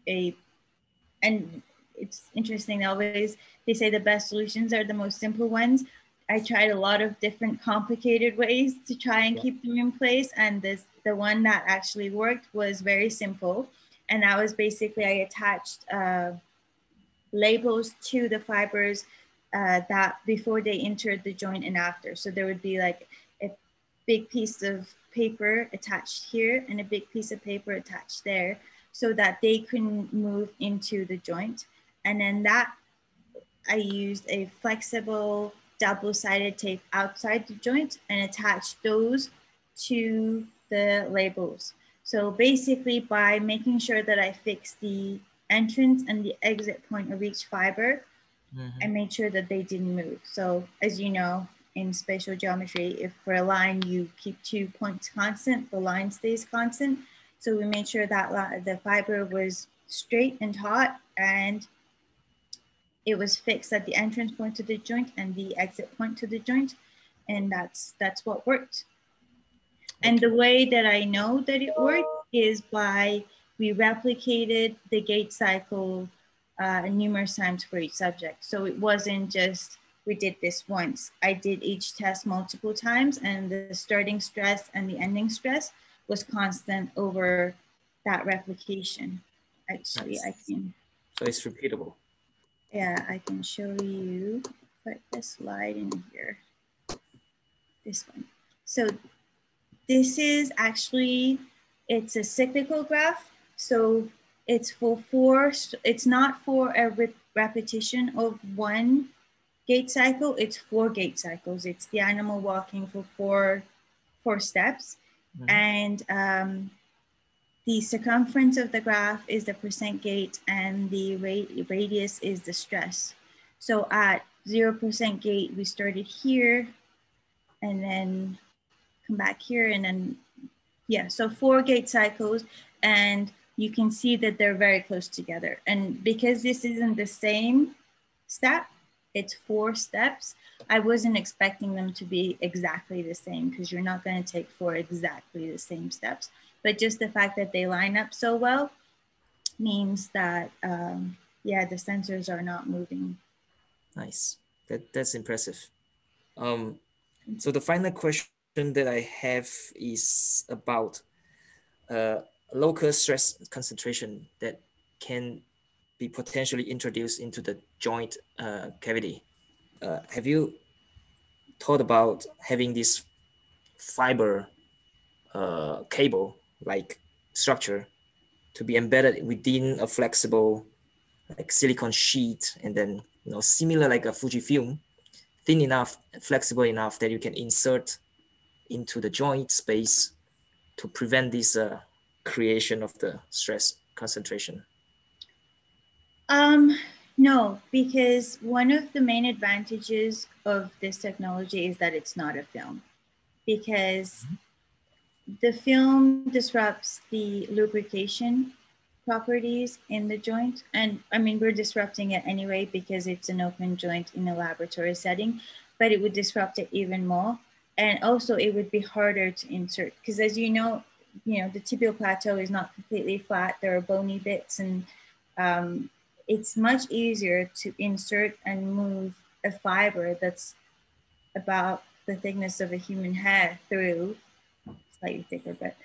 and it's interesting, always they say the best solutions are the most simple ones. I tried a lot of different complicated ways to try and keep them in place, and the one that actually worked was very simple, and that was basically I attached labels to the fibers that before they entered the joint and after. So there would be like a big piece of paper attached here and a big piece of paper attached there, so that they couldn't move into the joint. And then that I used a flexible double-sided tape outside the joint and attached those to the labels. So basically, by making sure that I fixed the entrance and the exit point of each fiber, I made sure that they didn't move. So as you know, in spatial geometry, if for a line you keep 2 points constant, the line stays constant. So we made sure that the fiber was straight and taut, and it was fixed at the entrance point to the joint and the exit point to the joint. And that's what worked. And the way that I know that it worked is by, we replicated the gait cycle numerous times for each subject. So it wasn't just, we did this once. I did each test multiple times, and the starting stress and the ending stress was constant over that replication. Actually, nice. I can. So it's repeatable. Yeah, I can show you, put the slide in here. This one. So this is actually, it's a cyclical graph. So it's it's not for a repetition of one gait cycle, it's 4 gait cycles. It's the animal walking for four steps. And the circumference of the graph is the percent gait, and the radius is the stress. So at 0% gait, we started here and then come back here, and then, yeah, so 4 gait cycles, and you can see that they're very close together. And because this isn't the same step, it's 4 steps, I wasn't expecting them to be exactly the same, because you're not going to take 4 exactly the same steps. But just the fact that they line up so well means that, yeah, the sensors are not moving. Nice. That's impressive. So the final question that I have is about local stress concentration that can be potentially introduced into the joint cavity. Have you thought about having this fiber cable like structure to be embedded within a flexible like silicone sheet, and then similar like a Fujifilm, thin enough, flexible enough that you can insert into the joint space to prevent this creation of the stress concentration? No, because one of the main advantages of this technology is that it's not a film, because the film disrupts the lubrication properties in the joint. And I mean, we're disrupting it anyway because it's an open joint in a laboratory setting, but it would disrupt it even more. And also it would be harder to insert, because as you know, the tibial plateau is not completely flat. There are bony bits, and it's much easier to insert and move a fiber that's about the thickness of a human hair through slightly thicker, but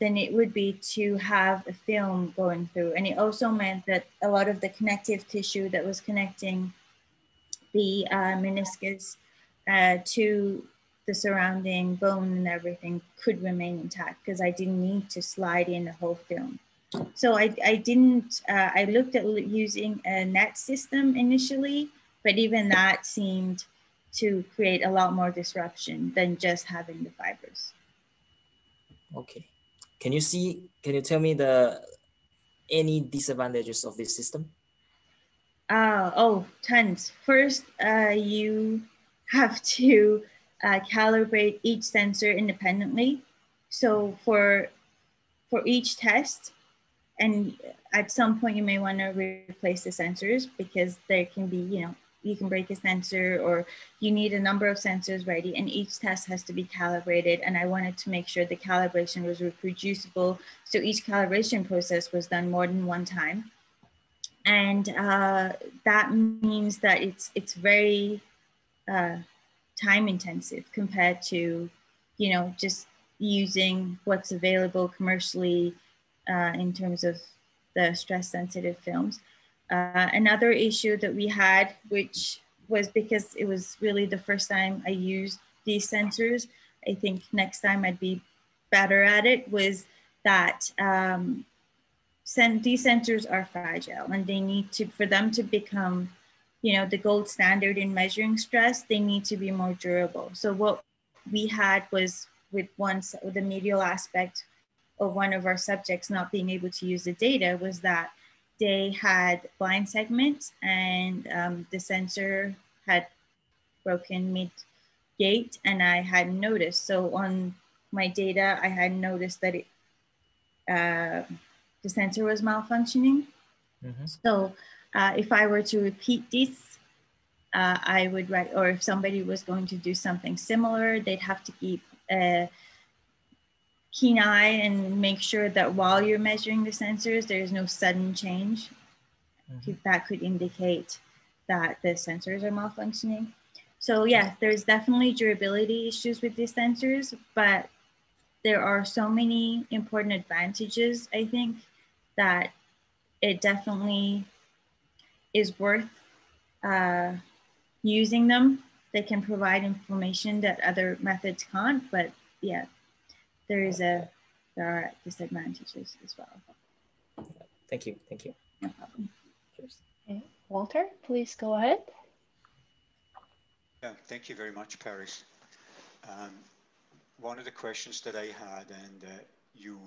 then it would be to have a film going through. And it also meant that a lot of the connective tissue that was connecting the meniscus to the surrounding bone and everything could remain intact, because I didn't need to slide in a whole film. So I looked at using a net system initially, but even that seemed to create a lot more disruption than just having the fibers. Okay. Can you tell me any disadvantages of this system? Oh, tons. First, you have to calibrate each sensor independently. So for each test, and at some point you may want to replace the sensors, because there can be, you can break a sensor, or you need a number of sensors ready, and each test has to be calibrated. And I wanted to make sure the calibration was reproducible. So each calibration process was done more than one time. And that means that it's very time intensive compared to, just using what's available commercially in terms of the stress sensitive films. Another issue that we had, which was because it was really the first time I used these sensors, I think next time I'd be better at it, was that these sensors are fragile, and they need to, for them to become, the gold standard in measuring stress, they need to be more durable. So what we had was, with the medial aspect of one of our subjects not being able to use the data, was that they had blind segments, and the sensor had broken mid-gait, and I hadn't noticed. So on my data, I hadn't noticed that the sensor was malfunctioning. Mm-hmm. So if I were to repeat this, I would write, or if somebody was going to do something similar, they'd have to keep a keen eye and make sure that while you're measuring the sensors, there's no sudden change. Mm-hmm. That could indicate that the sensors are malfunctioning. So yeah, there's definitely durability issues with these sensors, but there are so many important advantages, I think, that it definitely is worth using them. They can provide information that other methods can't, but yeah, there are disadvantages as well. Thank you. No problem. Cheers. Okay. Walter, please go ahead. Yeah, thank you very much, Paris. One of the questions that I had, and you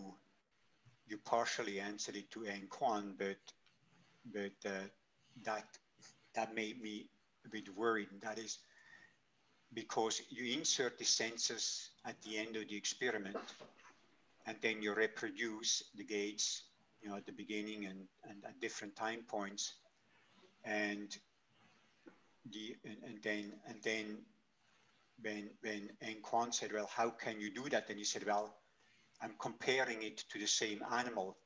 partially answered it to Anquan, but that made me a bit worried. And that is because you insert the sensors at the end of the experiment, and then you reproduce the gaits, at the beginning and at different time points, and then when Anquan said, well, how can you do that? And you said, well, I'm comparing it to the same animal,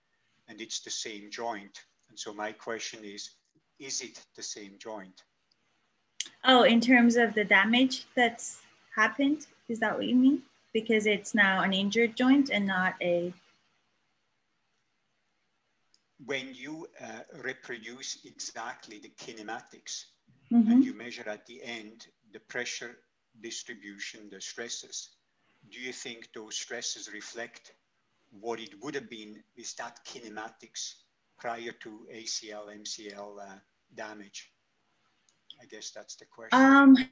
and it's the same joint. And so my question is it the same joint? Oh, in terms of the damage that's happened, is that what you mean? Because it's now an injured joint and not a... When you reproduce exactly the kinematics, Mm-hmm. and you measure at the end the pressure distribution, the stresses, do you think those stresses reflect what it would have been with that kinematics prior to ACL, MCL damage? I guess that's the question.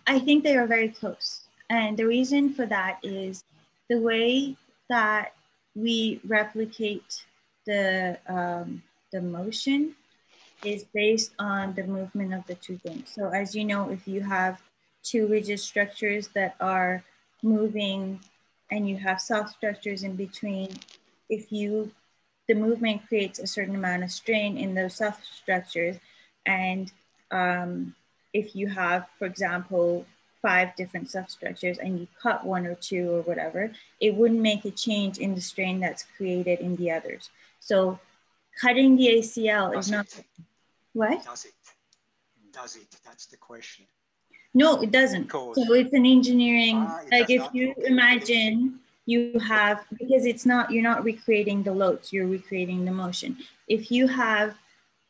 I think they are very close. And the reason for that is the way that we replicate the motion is based on the movement of the two bones. So as you know, if you have two rigid structures that are moving and you have soft structures in between, the movement creates a certain amount of strain in those soft structures. And if you have, for example, 5 different substructures and you cut 1 or 2 or whatever, it wouldn't make a change in the strain that's created in the others. So cutting the ACL is not... What? Does it? That's the question. No, it doesn't. So it's an engineering, like if you imagine you have, because it's not, you're not recreating the loads, you're recreating the motion. If you have,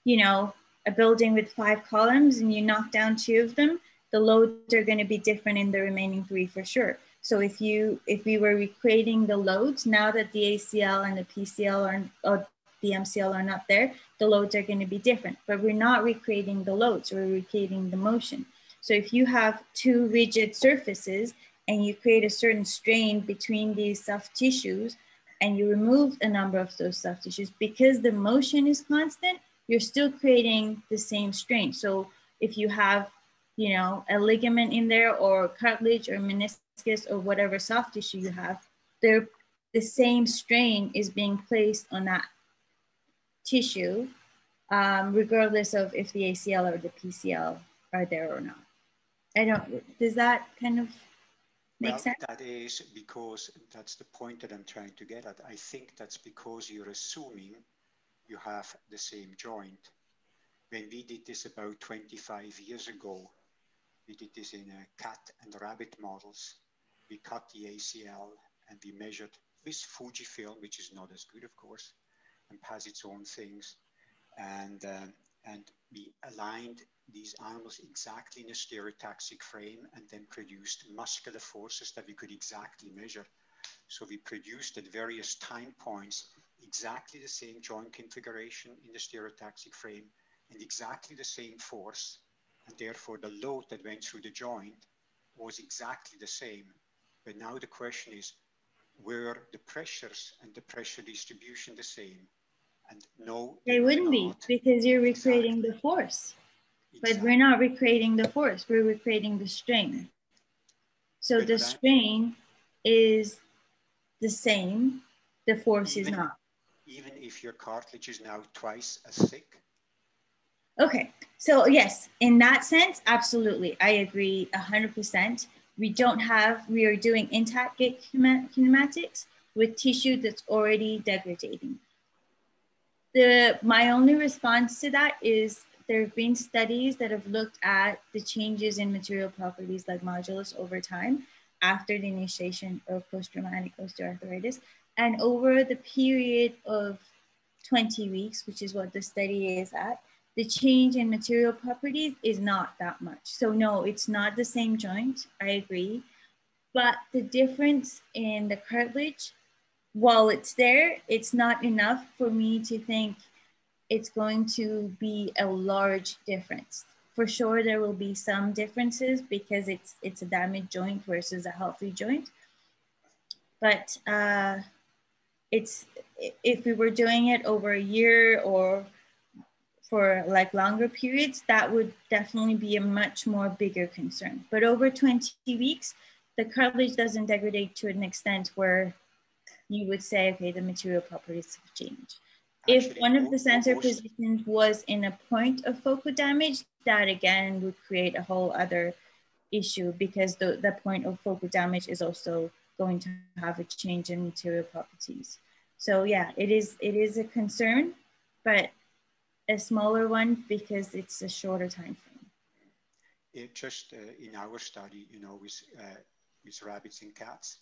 you know, a building with 5 columns and you knock down 2 of them, the loads are going to be different in the remaining 3 for sure. So if we were recreating the loads, now that the ACL and the PCL or the MCL are not there, the loads are going to be different, but we're not recreating the loads, we're recreating the motion. So if you have 2 rigid surfaces and you create a certain strain between these soft tissues and you remove a number of those soft tissues, because the motion is constant, you're still creating the same strain. So if you have, you know, a ligament in there or cartilage or meniscus or whatever soft tissue you have, the same strain is being placed on that tissue, regardless of if the ACL or the PCL are there or not. Does that kind of make sense? That is because that's the point that I'm trying to get at. I think that's because you're assuming you have the same joint. When we did this about 25 years ago, we did this in cat and rabbit models. We cut the ACL and we measured with Fujifilm, which is not as good, of course, and has its own things. And we aligned these animals exactly in a stereotaxic frame and then produced muscular forces that we could exactly measure. So we produced at various time points exactly the same joint configuration in the stereotaxic frame and exactly the same force. And therefore the load that went through the joint was exactly the same. But now the question is, were the pressures and the pressure distribution the same? And no, they wouldn't be, because you're recreating the force. But we're not recreating the force, we're recreating the strain. So the strain is the same, the force is not. Even if your cartilage is now twice as thick? Okay, so yes, in that sense, absolutely. I agree 100%. We are doing intact gait kinematics with tissue that's already degrading. My only response to that is there have been studies that have looked at the changes in material properties like modulus over time after the initiation of post-traumatic osteoarthritis. And over the period of 20 weeks, which is what the study is at, the change in material properties is not that much. So no, it's not the same joint, I agree. But the difference in the cartilage, while it's there, it's not enough for me to think it's going to be a large difference. For sure, there will be some differences because it's a damaged joint versus a healthy joint. But if we were doing it over a year or for like longer periods, that would definitely be a much more bigger concern. But over 20 weeks, the cartilage doesn't degrade to an extent where you would say, okay, the material properties have changed. If one of the sensor positions was in a point of focal damage, that again would create a whole other issue because the point of focal damage is also going to have a change in material properties. So yeah, it is a concern, but a smaller one because it's a shorter time frame. It just in our study, you know, with rabbits and cats,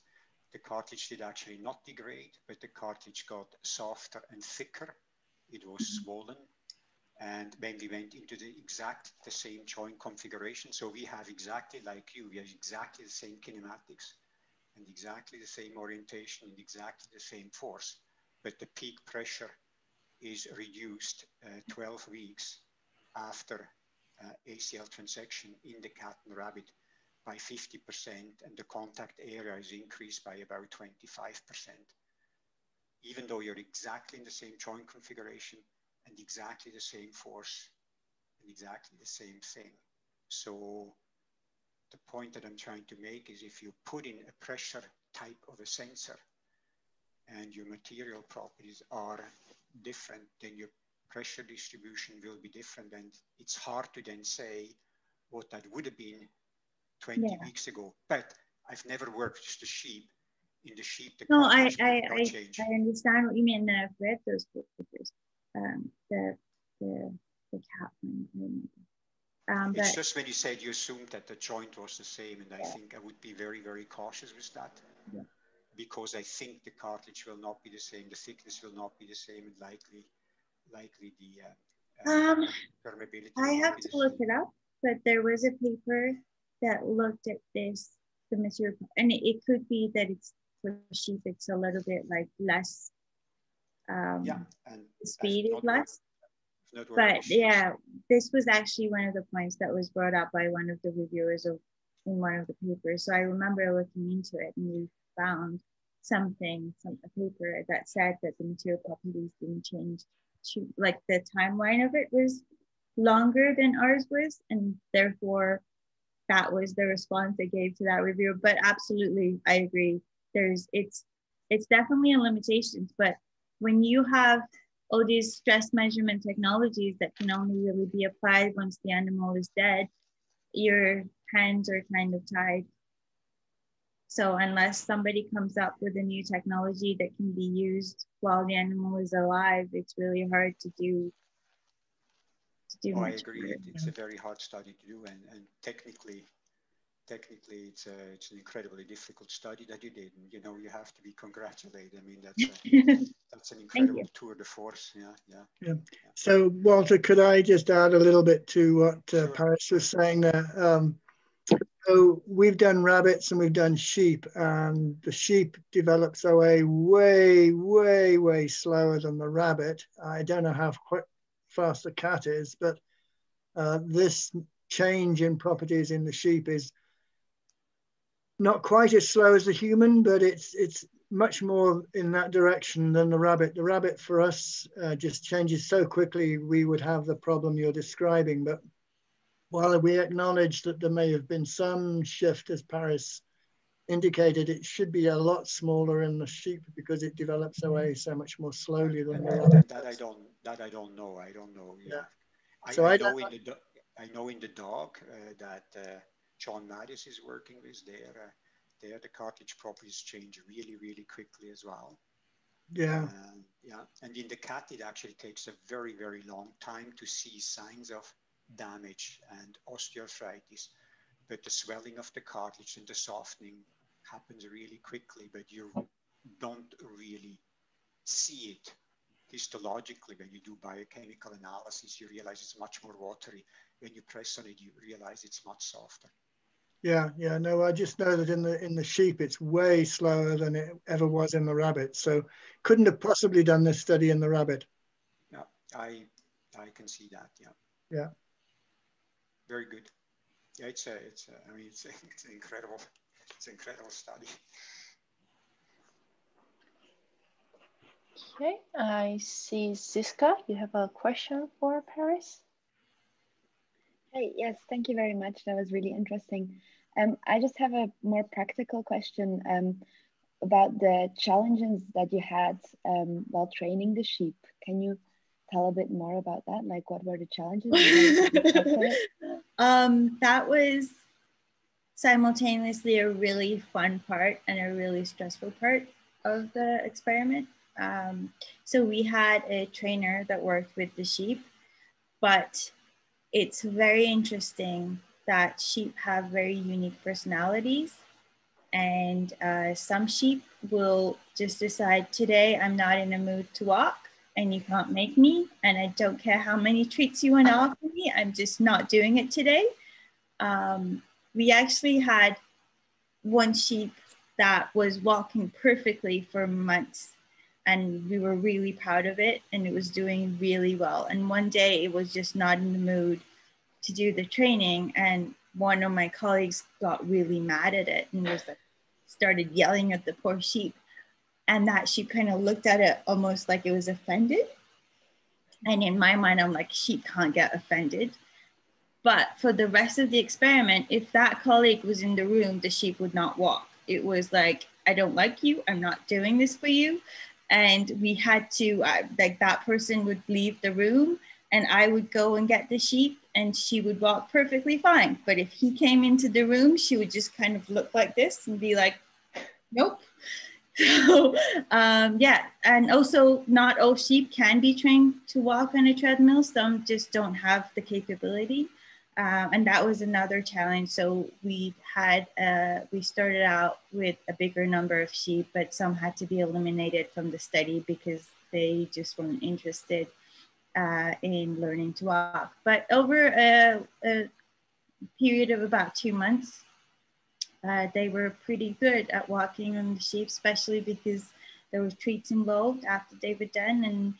the cartilage did actually not degrade, but the cartilage got softer and thicker. It was swollen. And when we went into the same joint configuration, so we have exactly like you, we have exactly the same kinematics and exactly the same orientation and exactly the same force, but the peak pressure is reduced 12 weeks after ACL transection in the cat and rabbit by 50%, and the contact area is increased by about 25%. Even though you're exactly in the same joint configuration and exactly the same force and exactly the same thing. So the point that I'm trying to make is if you put in a pressure type of a sensor and your material properties are different, then your pressure distribution will be different. And it's hard to then say what that would have been 20 weeks ago. But I've never worked with the sheep. In the sheep, the cartilage would not change. I understand what you mean, and I've read those papers. The cat one. It's just when you said you assumed that the joint was the same, and I think I would be very, very cautious with that. Yeah. because I think the cartilage will not be the same, the thickness will not be the same, and likely the permeability. I have to look it up, but there was a paper that looked at this, the material, and it could be that it's for sheep, it's a little bit like less, and speed is less. But yeah, this was actually one of the points that was brought up by one of the reviewers in one of the papers. So I remember looking into it, and we found a paper that said that the material properties didn't change. Like the timeline of it was longer than ours was, and therefore that was the response they gave to that review. But absolutely, I agree. It's definitely a limitation, but when you have all these stress measurement technologies that can only really be applied once the animal is dead, your hands are kind of tied. So unless somebody comes up with a new technology that can be used while the animal is alive, it's really hard to do. I agree. It's a very hard study to do, and technically it's an incredibly difficult study that you did. And, you know, you have to be congratulated. I mean, that's an incredible tour de force. Yeah. So, Walter, could I just add a little bit to what sure. Paris was saying there? So we've done rabbits and we've done sheep, and the sheep develops OA way slower than the rabbit. I don't know how fast the cat is, but this change in properties in the sheep is not quite as slow as the human, but it's much more in that direction than the rabbit. The rabbit for us just changes so quickly, we would have the problem you're describing. But while we acknowledge that there may have been some shift, as Paris indicated, it should be a lot smaller in the sheep because it develops away so much more slowly than the rabbit. That I don't know. Yeah. So I know in the dog that John Mattis is working with there the cartilage properties change really quickly as well. Yeah. And in the cat, it actually takes a very long time to see signs of damage and osteoarthritis, but the swelling of the cartilage and the softening happens really quickly, but you don't really see it histologically. When you do biochemical analysis, you realize it's much more watery. When you press on it, you realize it's much softer. Yeah, no, I just know that in the sheep, it's way slower than it ever was in the rabbit. So couldn't have possibly done this study in the rabbit. Yeah, I can see that. Yeah. Very good. Yeah, it's an incredible study. Okay, I see Ziska, you have a question for Paris? Hey, yes, thank you very much. That was really interesting. I just have a more practical question about the challenges that you had while training the sheep. Can you tell a bit more about that? Like, what were the challenges? That was simultaneously a really fun part and a really stressful part of the experiment. So we had a trainer that worked with the sheep, but it's very interesting that sheep have very unique personalities, and some sheep will just decide, today I'm not in a mood to walk and you can't make me, and I don't care how many treats you want to offer me, I'm just not doing it today. We actually had one sheep that was walking perfectly for months, and we were really proud of it, and it was doing really well. And one day it was just not in the mood to do the training, and one of my colleagues got really mad at it and was like, started yelling at the poor sheep, and that sheep kind of looked at it almost like it was offended. And in my mind, I'm like, sheep can't get offended. But for the rest of the experiment, if that colleague was in the room, the sheep would not walk. It was like, I don't like you, I'm not doing this for you. And we had to, like, that person would leave the room and I would go and get the sheep and she would walk perfectly fine. But if he came into the room, she would just kind of look like this and be like, nope. So yeah, and also not all sheep can be trained to walk on a treadmill. Some just don't have the capability. And that was another challenge. So we started out with a bigger number of sheep, but some had to be eliminated from the study because they just weren't interested in learning to walk. But over a period of about 2 months, they were pretty good at walking on the sheep, especially because there were treats involved after they were done, and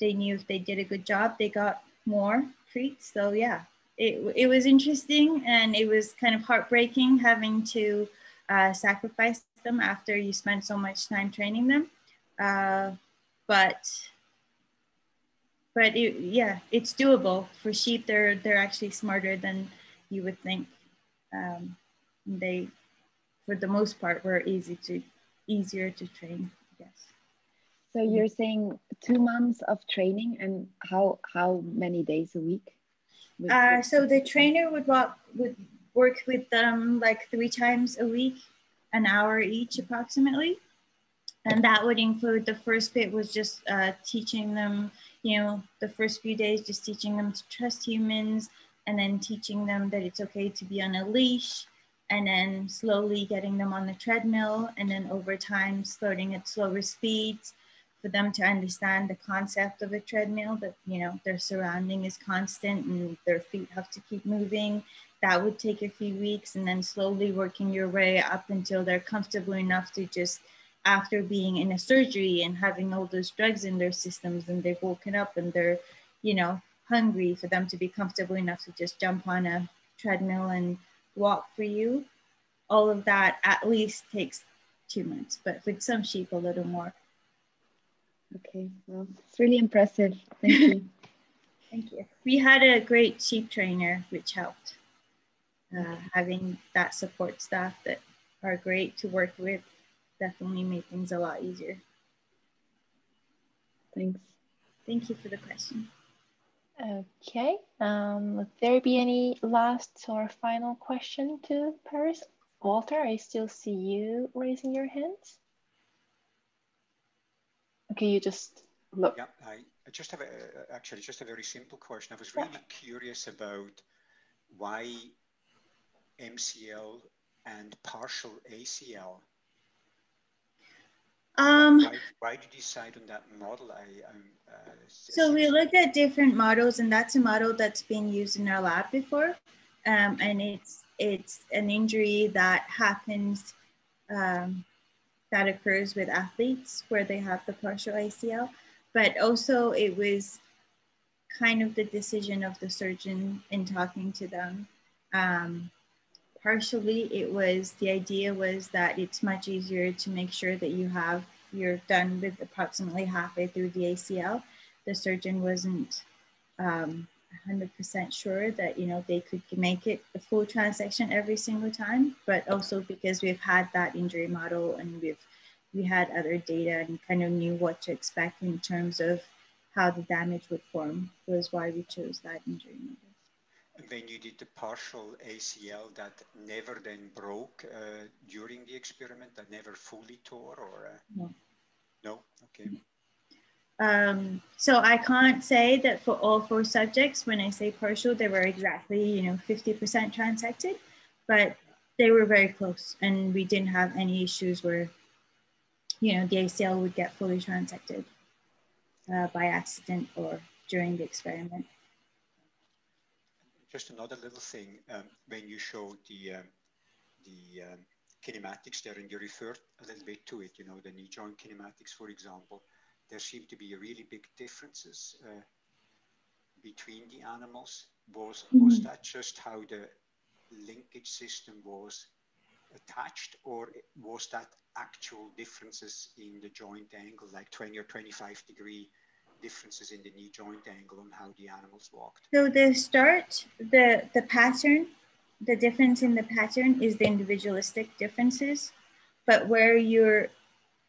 they knew if they did a good job, they got more treats. So yeah, it was interesting, and it was kind of heartbreaking having to sacrifice them after you spent so much time training them. But yeah, it's doable. For sheep, they're actually smarter than you would think. They, for the most part, were easier to train, I guess. So you're saying 2 months of training, and how many days a week? So the trainer would work with them like 3 times a week, an hour each approximately. And that would include, the first bit was just teaching them, the first few days, just teaching them to trust humans, and then teaching them that it's okay to be on a leash, and then slowly getting them on the treadmill, and then over time starting at slower speeds for them to understand the concept of a treadmill, that their surrounding is constant and their feet have to keep moving. That would take a few weeks, and then slowly working your way up until they're comfortable enough to just, after being in a surgery and having all those drugs in their systems, and they've woken up and they're hungry, for them to be comfortable enough to just jump on a treadmill and walk for you. All of that at least takes 2 months, but with some sheep a little more. Okay, well, it's really impressive. Thank you. Thank you. We had a great sheep trainer, which helped. Having that support staff that are great to work with definitely made things a lot easier. Thanks. Thank you for the question. Okay, would there be any last or final question to Paris? Walter, I still see you raising your hands. Okay, you just look. Yeah, I just have actually just a very simple question. I was really curious about why MCL and partial ACL. Why did you decide on that model? So we looked at different models, and that's a model that's been used in our lab before. And it's an injury that happens, that occurs with athletes where they have the partial ACL, but also it was kind of the decision of the surgeon in talking to them. Partially, the idea was that it's much easier to make sure that you're done with approximately halfway through the ACL. The surgeon wasn't 100% sure that they could make it a full transection every single time, but also because we've had that injury model and we had other data and kind of knew what to expect in terms of how the damage would form, was why we chose that injury model. When you did the partial ACL, that never then broke during the experiment, that never fully tore, or? No. No? Okay. So I can't say that for all 4 subjects, when I say partial, they were exactly 50% transected, but they were very close, and we didn't have any issues where the ACL would get fully transected by accident or during the experiment. Just another little thing, when you showed the kinematics there, and you referred a little bit to it, the knee joint kinematics, for example, there seem to be really big differences between the animals. Was that just how the linkage system was attached, or was that actual differences in the joint angle, like 20 or 25 degree differences in the knee joint angle on how the animals walked? So the pattern, the difference in the pattern is the individualistic differences, but where you're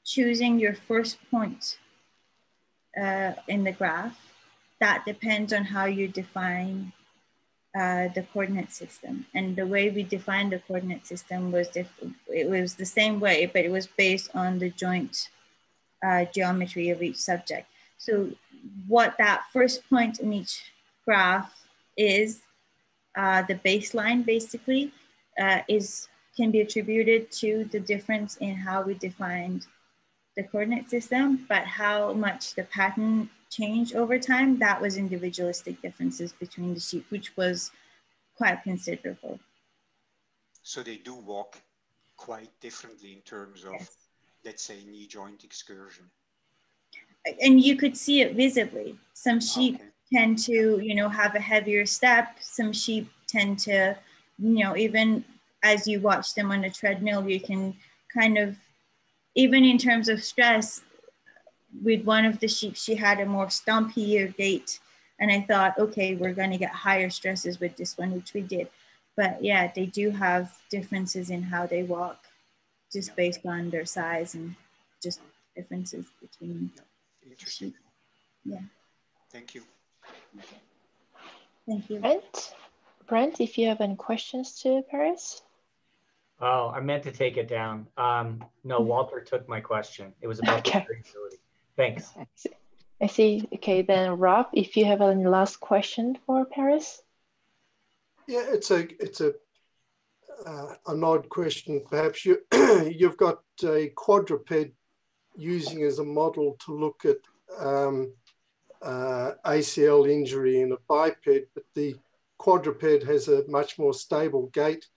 choosing your first point in the graph, that depends on how you define the coordinate system. And the way we defined the coordinate system was it was the same way, but it was based on the joint geometry of each subject. So what that first point in each graph is the baseline basically can be attributed to the difference in how we defined the coordinate system, but how much the pattern changed over time, that was individualistic differences between the sheep, which was quite considerable. So they do walk quite differently in terms of, yes, let's say, knee joint excursion. And you could see it visibly. Some sheep Okay. tend to, you know, have a heavier step. Some sheep tend to, you know, even as you watch them on a treadmill, you can kind of, even in terms of stress, with one of the sheep, she had a more stompier gait. And I thought, okay, we're going to get higher stresses with this one, which we did. But yeah, they do have differences in how they walk, just based on their size and just differences between Interesting. sheep. Yeah. Thank you. Thank you. Brent, if you have any questions to Paris? Oh, I meant to take it down. No, Walter took my question. It was about the variability. Thanks. I see. Okay, then Rob, if you have any last question for Paris? Yeah, it's an odd question. Perhaps you've got a quadruped using as a model to look at ACL injury in a biped, but the quadruped has a much more stable gait.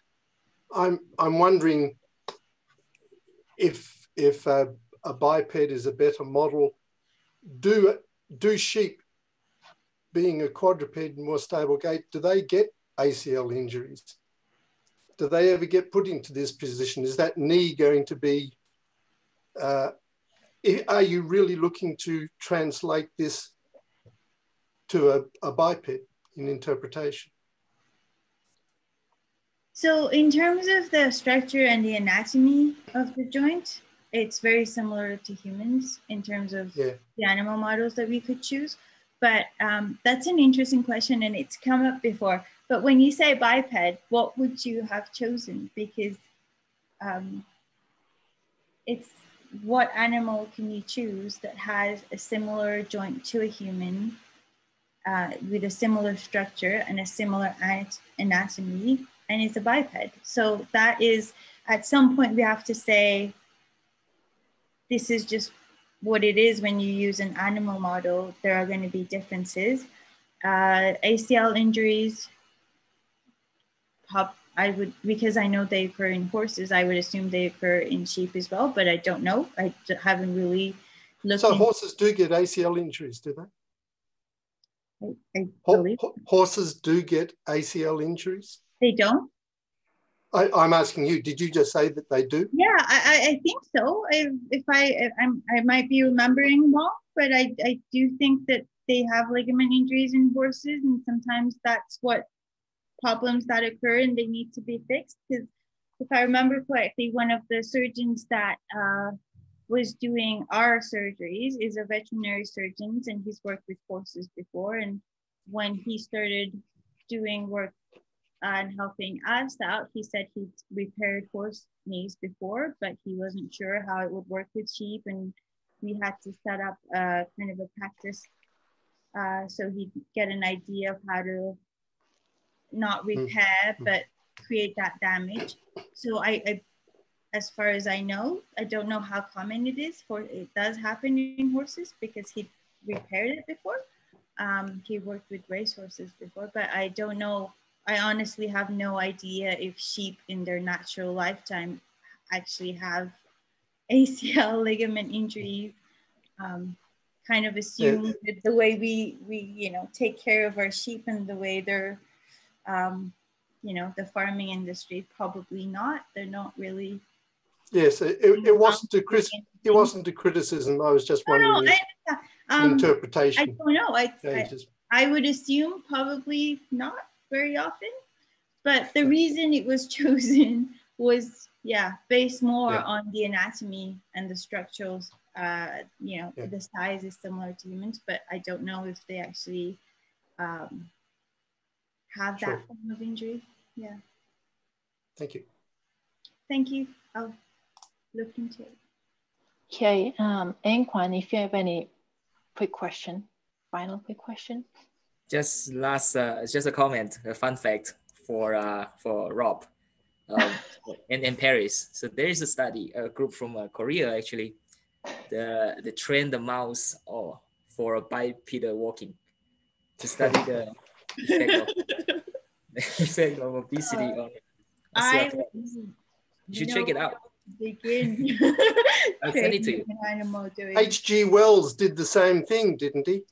I'm wondering if a biped is a better model. Do sheep, being a quadruped more stable gait, do they get ACL injuries? Do they ever get put into this position? Is that knee going to be, are you really looking to translate this to a biped in interpretation? So in terms of the structure and the anatomy of the joint, it's very similar to humans in terms of the animal models that we could choose. But that's an interesting question, and it's come up before. But when you say biped, what would you have chosen? Because it's what animal can you choose that has a similar joint to a human with a similar structure and a similar anatomy, and it's a biped. So that is, at some point we have to say, this is just what it is when you use an animal model. There are going to be differences. ACL injuries, because I know they occur in horses, I would assume they occur in sheep as well, but I don't know. I haven't really looked. So horses do get ACL injuries, do they? I believe. Horses do get ACL injuries? They don't? I'm asking you, did you just say that they do? Yeah, I think so. I might be remembering wrong, but I do think that they have ligament injuries in horses, and sometimes that's what problems that occur and they need to be fixed. Because if I remember correctly, one of the surgeons that was doing our surgeries is a veterinary surgeon, and he's worked with horses before. And when he started doing work and helping us out, he said he'd repaired horse knees before, but he wasn't sure how it would work with sheep, and we had to set up kind of a practice so he'd get an idea of how to not repair but create that damage. So I as far as I know, I don't know how common it is, for it does happen in horses because he repaired it before. He worked with race horses before, but I don't know. I honestly have no idea if sheep in their natural lifetime actually have ACL ligament injuries. Kind of assume that the way we take care of our sheep and the way they're the farming industry, probably not. They're not really. Yes, it wasn't a criticism. I was just wondering interpretation. I don't know. I would assume probably not very often, but the reason it was chosen was based more on the anatomy and the structurals. The size is similar to humans, but I don't know if they actually have that form of injury. Yeah. Thank you. Thank you. I'll look into it. Okay, Anquan, if you have any quick question, final quick question. Just a comment, a fun fact. for Rob and Paris. So there is a study, a group from Korea actually, the train the mouse for a bipedal walking to study the effect of obesity on osteoarthritis. You should check it out. Begin. I'll send it to you. H.G. Wells did the same thing, didn't he?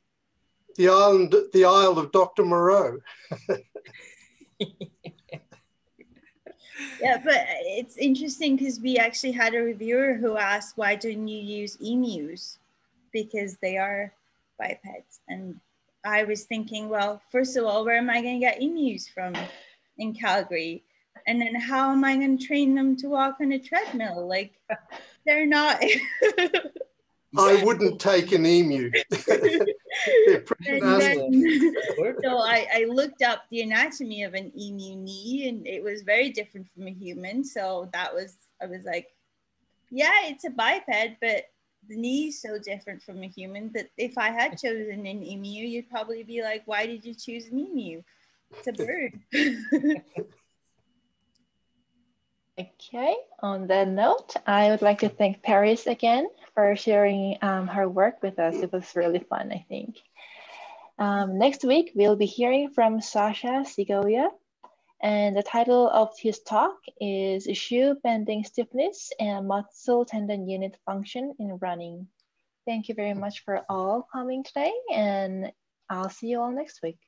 The Isle of Dr. Moreau. Yeah, but it's interesting because we actually had a reviewer who asked, why don't you use emus? Because they are bipeds. And I was thinking, well, first of all, where am I going to get emus from in Calgary? And then how am I going to train them to walk on a treadmill? Like, they're not. I wouldn't take an emu. They're pretty nasty. So I looked up the anatomy of an emu knee, and it was very different from a human. So I was like, yeah, it's a biped, but the knee is so different from a human that if I had chosen an emu, you'd probably be like, why did you choose an emu? It's a bird. Okay, on that note, I would like to thank Paris again for sharing her work with us. It was really fun, I think. Next week, we'll be hearing from Sasha Segovia, and the title of his talk is Shoe Bending Stiffness and Muscle Tendon Unit Function in Running. Thank you very much for all coming today, and I'll see you all next week.